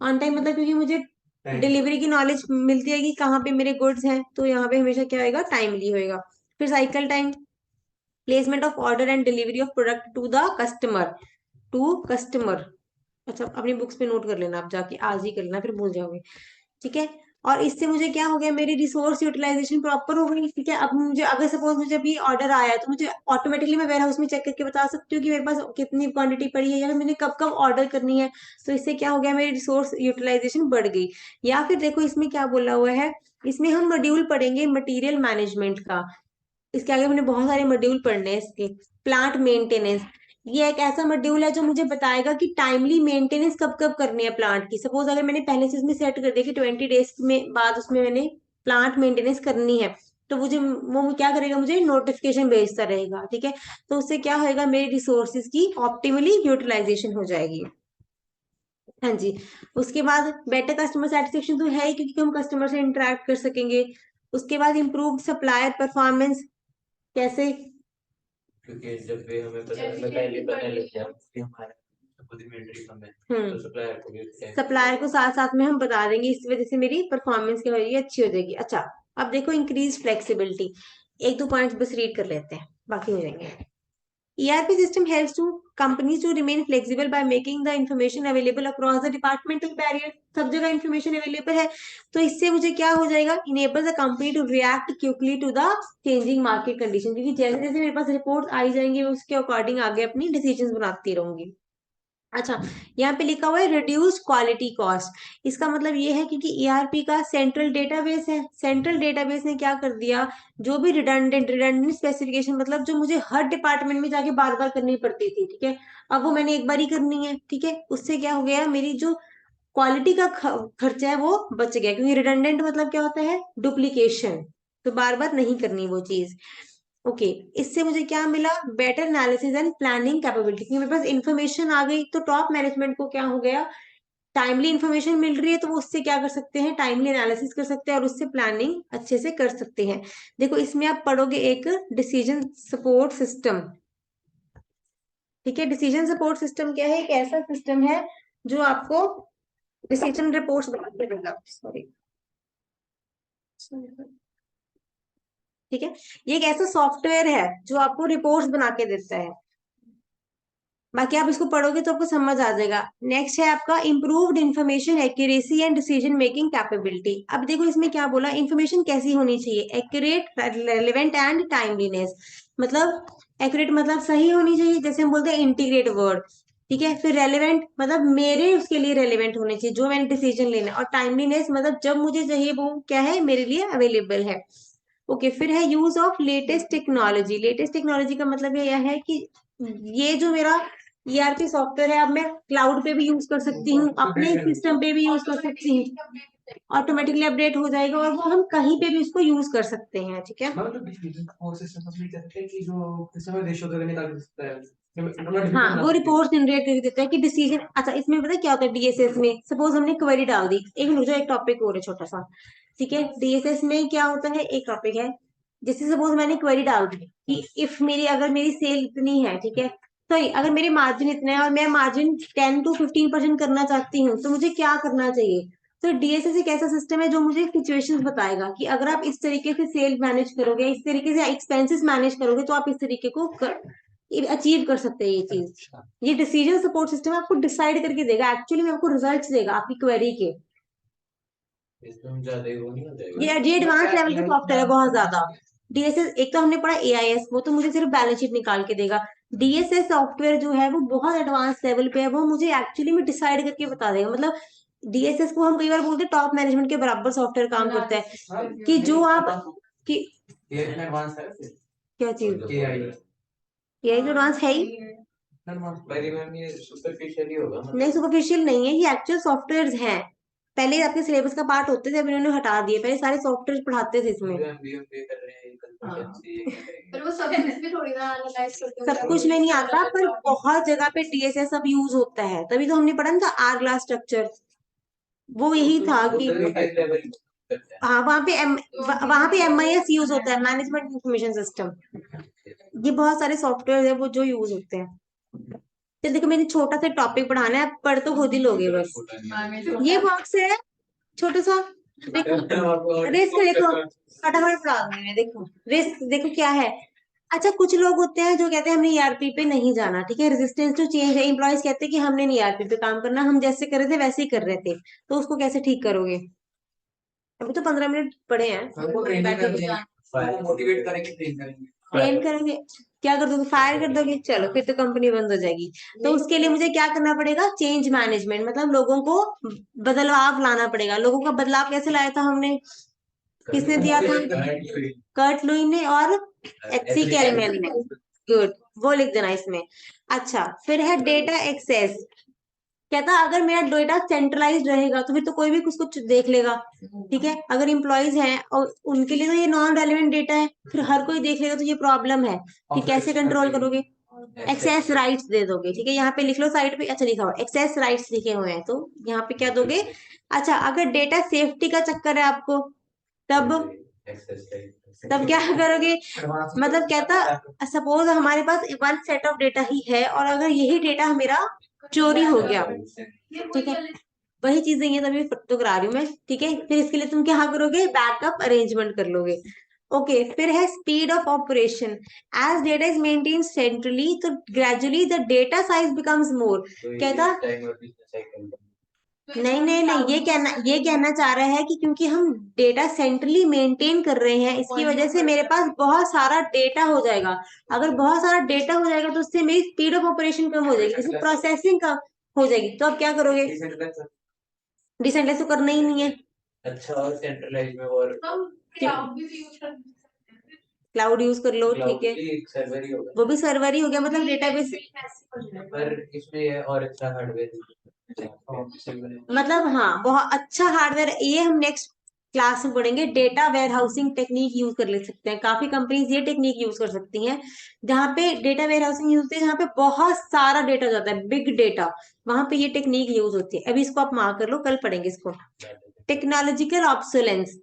ऑन टाइम मतलब क्योंकि मुझे डिलीवरी की नॉलेज मिलती है कि कहाँ पे मेरे गुड्स हैं, तो यहाँ पे हमेशा क्या होएगा, टाइमली होएगा। फिर cycle time, placement of order and delivery of product to the customer, to customer. अच्छा, अपनी बुक्स पे नोट कर लेना, आप जाके आज ही कर लेना, फिर भूल जाओगे, ठीक है। और इससे मुझे क्या हो गया, मेरी रिसोर्स यूटिलाइजेशन प्रॉपर हो गई, ठीक है। अब मुझे, अगर सपोज मुझे अभी ऑर्डर आया है, तो मुझे ऑटोमेटिकली मैं वेयर हाउस में चेक करके बता सकती हूँ कि मेरे पास कितनी क्वांटिटी पड़ी है, या फिर मैंने कब कब ऑर्डर करनी है। तो इससे क्या हो गया, मेरी रिसोर्स यूटिलाइजेशन बढ़ गई। या फिर देखो इसमें क्या बोला हुआ है, इसमें हम मॉड्यूल पढ़ेंगे मटेरियल मैनेजमेंट का, इसके आगे हमने बहुत सारे मॉड्यूल पढ़ने हैं इसके। प्लांट मेंटेनेंस, ये एक ऐसा मॉड्यूल है जो मुझे बताएगा कि टाइमली मेंटेनेंस कब कब करनी है प्लांट की। सपोज अगर मैंने पहले से इसमें सेट कर दिया कि 20 डेज में बाद उसमें मैंने प्लांट मेंटेनेंस करनी है, तो मुझे वो क्या करेगा, मुझे नोटिफिकेशन भेजता रहेगा, ठीक है। तो उससे क्या होएगा, मेरी रिसोर्सेज की ऑप्टिमली यूटिलाइजेशन हो जाएगी। हाँ जी। उसके बाद बेटर कस्टमर सेटिस्फेक्शन तो है ही, क्योंकि हम कस्टमर से इंटरेक्ट कर सकेंगे। उसके बाद इम्प्रूव्ड सप्लायर परफॉर्मेंस, कैसे? क्योंकि जब भी हमें पता लग गया कि हमारा खुद इन्वेंटरी कम है, तो सप्लायर को भी सप्लायर को साथ साथ में हम बता देंगे, इस वजह से मेरी परफॉर्मेंस क्या हो जाएगी, अच्छी हो जाएगी। अच्छा, अब देखो इंक्रीज फ्लेक्सिबिलिटी, एक दो पॉइंट्स बस रीड कर लेते हैं, बाकी हो जाएंगे। ERP system helps to companies to remain flexible by making the information available across the departmental barrier, सब जगह information available है, तो इससे मुझे क्या हो जाएगा, enable the company to react quickly to the changing market condition, क्योंकि जैसे जैसे मेरे पास रिपोर्ट आई जाएंगी, मैं उसके अकॉर्डिंग आगे अपनी डिसीजन बनाती रहूंगी। अच्छा, यहाँ पे लिखा हुआ है रिड्यूस क्वालिटी कॉस्ट, इसका मतलब ये है क्योंकि ERP का सेंट्रल डेटाबेस है, सेंट्रल डेटाबेस ने क्या कर दिया, जो भी रिडंडेंट स्पेसिफिकेशन, मतलब जो मुझे हर डिपार्टमेंट में जाके बार बार करनी पड़ती थी, ठीक है, अब वो मैंने एक बार ही करनी है, ठीक है। उससे क्या हो गया, मेरी जो क्वालिटी का खर्चा है वो बच गया, क्योंकि रिडंडेंट मतलब क्या होता है, डुप्लीकेशन, तो बार बार नहीं करनी वो चीज। ओके, इससे मुझे क्या मिला, better analysis and planning capability, क्योंकि मेरे पास इन्फॉर्मेशन आ गई, तो टॉप मैनेजमेंट को क्या हो गया, टाइमली इन्फॉर्मेशन मिल रही है, तो वो उससे क्या कर सकते हैं, टाइमली एनालिसिस कर सकते हैं और उससे प्लानिंग अच्छे से कर सकते हैं। देखो इसमें आप पढ़ोगे एक डिसीजन सपोर्ट सिस्टम, ठीक है। डिसीजन सपोर्ट सिस्टम क्या है, एक ऐसा सिस्टम है जो आपको डिसीजन रिपोर्ट्स बना के देगा, सॉरी, ठीक है। ये एक ऐसा सॉफ्टवेयर है जो आपको रिपोर्ट्स बना के देता है, बाकी आप इसको पढ़ोगे तो आपको समझ आ जाएगा। नेक्स्ट है आपका improved information accuracy and decision making capability. अब देखो इसमें क्या बोला, इन्फॉर्मेशन कैसी होनी चाहिए, एक्यूरेट, रेलेवेंट एंड टाइमलीनेस, मतलब एक्यूरेट मतलब सही होनी चाहिए, जैसे हम बोलते हैं इंटीग्रेट वर्ड, ठीक है। फिर रेलेवेंट मतलब मेरे उसके लिए रेलेवेंट होने चाहिए जो मैंने डिसीजन लेना है, और टाइमलीनेस मतलब जब मुझे चाहिए वो क्या है, मेरे लिए अवेलेबल है। ओके, फिर है use of latest technology. Latest technology का मतलब यह है कि ये जो मेरा ईआरपी सॉफ्टवेयर है, अब मैं क्लाउड पे भी यूज कर सकती हूँ, अपने सिस्टम पे भी यूज कर सकती हूँ, ऑटोमेटिकली अपडेट हो जाएगा और वो हम कहीं पे भी उसको यूज कर सकते हैं। ठीक है, हाँ, वो रिपोर्ट जनरेट करके देता है कि डिसीजन। अच्छा, इसमें पता है क्या होता है डीएसएस में, सपोज हमने क्वेरी डाल दी, एक मिनट जो एक टॉपिक और है छोटा सा। ठीक है, डीएसएस में क्या होता है, एक टॉपिक है, जैसे सपोज मैंने क्वेरी डाल दी कि इफ मेरी, अगर मेरी सेल इतनी है, ठीक है, सॉरी, अगर मेरी मार्जिन इतना है और मैं मार्जिन 10 to 15% करना चाहती हूँ, तो मुझे क्या करना चाहिए। तो डीएसएस एक ऐसा सिस्टम है जो मुझे सिचुएशंस बताएगा कि अगर आप इस तरीके से सेल मैनेज करोगे, इस तरीके से एक्सपेंसेस मैनेज करोगे, तो आप इस तरीके को अचीव कर सकते हैं ये चीज। ये डिसीजन सपोर्ट सिस्टम आपको डिसाइड करके देगा, एक्चुअली में आपको रिजल्ट्स देगा आपकी क्वेरी के। इसमें ज्यादा ही वो नहीं हो जाएगा। ये एडवांस लेवल का सॉफ्टवेयर है बहुत ज्यादा। डीएसएस, एक तो हमने पढ़ा एआईएस, वो तो मुझे सिर्फ बैलेंस शीट निकाल के देगा। डीएसएस सॉफ्टवेयर जो है वो बहुत एडवांस लेवल पे है, वो मुझे एक्चुअली में डिसाइड करके बता देगा। मतलब डीएसएस को हम कई बार बोलते हैं टॉप मैनेजमेंट के बराबर सॉफ्टवेयर काम करता है, कि जो आप कि एडवांस है क्या चीज, एआई एआई तो एडवांस है ही भाई मैम, ये सुपरफिशियल ही होगा मतलब। नहीं, सुपरफिशियल नहीं है, ये एक्चुअल सॉफ्टवेयर हैं। पहले आपके सिलेबस का पार्ट होते थे, अब इन्होंने हटा दिए, पहले सारे सॉफ्टवेयर पढ़ाते थे इसमें। एमबीए कर रहे हैं, कंसल्टेंसी ये कर रहे हैं। पर वो सब कुछ भी थोड़ी ना एनालाइज करते सब कुछ में नहीं आता, पर बहुत जगह पे डीएसएस अब यूज होता है, तभी तो हमने पढ़ा ना था आर ग्लास स्ट्रक्चर, वो यही था कि हाँ, वहां पे एमआईएस यूज होता है, मैनेजमेंट इंफॉर्मेशन सिस्टम। ये बहुत सारे सॉफ्टवेयर है वो जो यूज होते हैं। तो देखो, मैंने छोटा सा टॉपिक पढ़ाना है, पढ़ तो खुद ही लोगे बस। ये बॉक्स है छोटा सा, देखो रिस्क, देखो फटाफट पढ़ा दूंगी मैं। देखो रिस्क, देखो क्या है। अच्छा, कुछ लोग होते हैं जो कहते हैं हमने ईआरपी पे नहीं जाना, ठीक है, रेजिस्टेंस टू चेंज है, एम्प्लॉयज कहते हैं कि हमने नहीं ईआरपी पे काम करना, हम जैसे कर रहे थे वैसे ही कर रहे थे, तो उसको कैसे ठीक करोगे। अभी तो 15 मिनट पड़े हैं, मोटिवेट करेंगे, ट्रेन करेंगे। ट्रेन करोगे, क्या कर दोगे, फायर कर दोगे, चलो फिर तो कंपनी बंद हो जाएगी। तो उसके लिए मुझे क्या करना पड़ेगा, चेंज मैनेजमेंट, मतलब लोगों को बदलाव लाना पड़ेगा। लोगों का बदलाव कैसे लाया था हमने, किसने दिया था, कर्ट लुई ने और एचसी कैलमैन ने। गुड, वो लिख देना इसमें। अच्छा, फिर है डेटा एक्सेस। कहता अगर मेरा डेटा सेंट्रलाइज्ड रहेगा तो फिर तो कोई भी कुछ कुछ देख लेगा। ठीक है, अगर इम्प्लॉयज हैं और उनके लिए तो ये नॉन रेलिवेंट डेटा है, फिर हर कोई देख लेगा, तो ये प्रॉब्लम है कि कैसे कंट्रोल करोगे। एक्सेस राइट्स दे दोगे, ठीक है, यहाँ पे लिख लो साइड पे, अच्छा लिखा हुआ एक्सेस राइट्स लिखे हुए हैं, तो यहाँ पे क्या दोगे। अच्छा, अगर डेटा सेफ्टी का चक्कर है आपको, तब तब क्या करोगे। मतलब कहता सपोज हमारे पास वन सेट ऑफ डेटा ही है और अगर यही डेटा मेरा चोरी हो गया, ठीक है, वही चीजें ये तभी तो करा रही हूँ मैं। ठीक है, फिर इसके लिए तुम क्या करोगे, बैकअप अरेंजमेंट कर लोगे। ओके, फिर है speed of operation. As data is maintain centrally, तो gradually the data size becomes more. कहता नहीं, ये कहना चाह रहा है कि क्योंकि हम डेटा सेंट्रली मेंटेन कर रहे हैं, इसकी वजह से मेरे पास बहुत सारा डेटा हो जाएगा। अगर बहुत सारा डेटा हो जाएगा तो उससे मेरी स्पीड ऑफ ऑपरेशन कम हो जाएगी, जैसे प्रोसेसिंग कम हो जाएगी। तो अब क्या करोगे, डिसेंट्रलाइज तो करना ही नहीं है। अच्छा, और सेंट्रलाइज में और क्लाउड यूज कर लो, ठीक है, सर्वर ही होगा, वो भी सर्वर ही हो गया, मतलब डेटाबेस। पर इसमें ये और अच्छा हार्डवेयर मतलब हाँ, बहुत अच्छा हार्डवेयर, ये हम नेक्स्ट क्लास में पढ़ेंगे। Data warehousing technique use कर ले सकते हैं, काफी कंपनीज ये टेक्निक यूज कर सकती हैं, जहाँ पे डेटा वेयर हाउसिंग यूज होती है, जहाँ पे बहुत सारा डेटा जाता है, बिग डेटा, वहां पे ये टेक्निक यूज होती है। अभी इसको आप मार्क कर लो, कल पढ़ेंगे इसको। Technological obsolescence.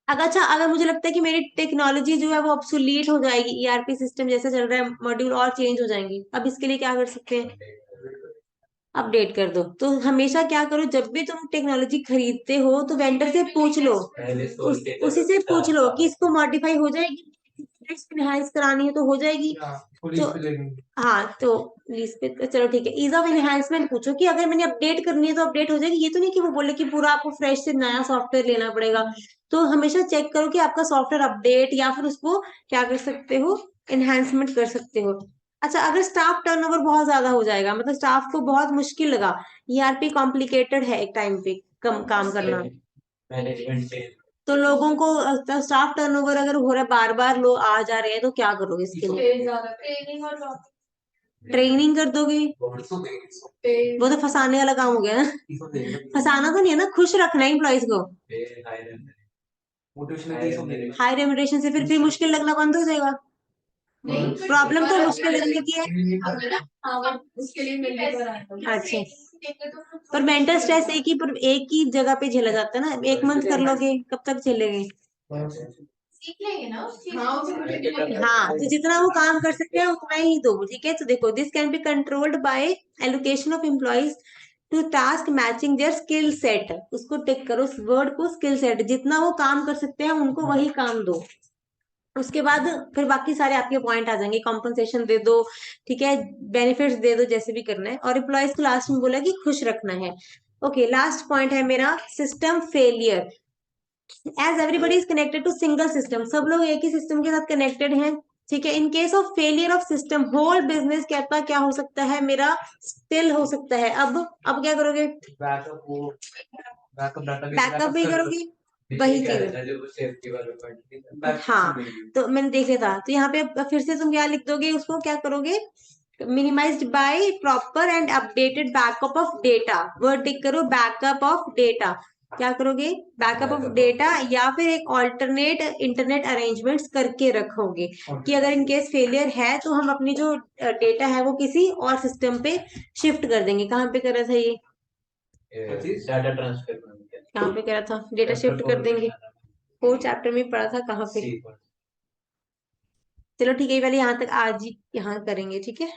अगर अच्छा, अगर मुझे लगता है कि मेरी टेक्नोलॉजी जो है वो ऑब्सोलीट हो जाएगी, ईआरपी सिस्टम जैसा चल रहा है, मॉड्यूल और चेंज हो जाएंगे, अब इसके लिए क्या कर सकते हैं, अपडेट कर दो। तो हमेशा क्या करो, जब भी तुम टेक्नोलॉजी खरीदते हो तो वेंडर से पूछ लो, उसी से पूछ लो कि इसको मॉडिफाई हो जाएगी, इनहांस करानी है तो हो जाएगी। तो हाँ, तो लीज पे तो चलो ठीक है, ईज ऑफ एनहांसमेंट पूछो कि अगर मैंने अपडेट करनी है तो अपडेट हो जाएगी। ये तो नहीं कि वो बोले कि पूरा आपको फ्रेश से नया सॉफ्टवेयर लेना पड़ेगा। तो हमेशा चेक करो कि आपका सॉफ्टवेयर अपडेट, या फिर उसको क्या कर सकते हो, एनहांसमेंट कर सकते हो। अच्छा, अगर स्टाफ टर्नओवर बहुत ज्यादा हो जाएगा, मतलब स्टाफ को बहुत मुश्किल लगा, ईआरपी कॉम्प्लिकेटेड है एक टाइम पे कम काम करना, मैनेजमेंट से तो लोगों को स्टाफ टर्नओवर अगर हो रहा है, बार बार लोग आ जा रहे हैं, तो क्या करोगे इसके लिए? पे ज्यादा ट्रेनिंग और ट्रेनिंग कर दोगे? पे वो तो फंसाने वाला काम हो गया ना। फंसाना तो नहीं है ना, खुश रखना है एम्प्लॉइज को। हाई रेम्युनरेशन से फिर मुश्किल लगना बंद हो जाएगा। नहीं प्रॉब्लम तो मुश्किल लगने की है। हाँ उसके लिए मिल भी रहा है। अच्छा, पर मेंटल स्ट्रेस एक ही जगह पे झेला जाता है ना। 1 मंथ कर लोगे, कब तक झेलेंगे? सीख लेंगे ना उस चीज हाँ को। उसमें हाँ, तो जितना वो काम कर सकते हैं उतना ही दो, ठीक है। तो देखो, this can be controlled by allocation of employees to task matching their skill set. उसको टिक करो, उस वर्ड को, स्किल सेट। जितना वो काम कर सकते हैं उनको वही काम दो। उसके बाद फिर बाकी सारे आपके पॉइंट आ जाएंगे। कॉम्पनसेशन दे दो, ठीक है, बेनिफिट्स दे दो, जैसे भी करना है। और एम्प्लॉइज को लास्ट में बोला कि खुश रखना है। ओके, लास्ट पॉइंट है मेरा system failure. As everybody is connected to single system, सब लोग एक ही सिस्टम के साथ कनेक्टेड हैं, ठीक है। In case of failure of system, whole business कहता क्या हो सकता है मेरा? स्टिल हो सकता है। अब क्या करोगे? बैकअप भी करोगे, वही चीज। हाँ, तो मैंने देख लिया था। तो यहाँ पे फिर से तुम क्या लिख दोगे? उसको क्या करोगे? Minimized by proper and updated backup of data. Word tick करो, बैकअप ऑफ डेटा। क्या करोगे? बैकअप ऑफ डेटा, या फिर एक ऑल्टरनेट इंटरनेट अरेंजमेंट्स करके रखोगे कि अगर इन केस फेलियर है तो हम अपनी जो डेटा है वो किसी और सिस्टम पे शिफ्ट कर देंगे। कहाँ पे करा था ये? Data transfer. कहाँ पे करा था? डेटा शिफ्ट कर देंगे। 4 चैप्टर में पढ़ा था, कहाँ पे? चलो ठीक है, पहले यहाँ तक आज ही यहाँ करेंगे, ठीक है।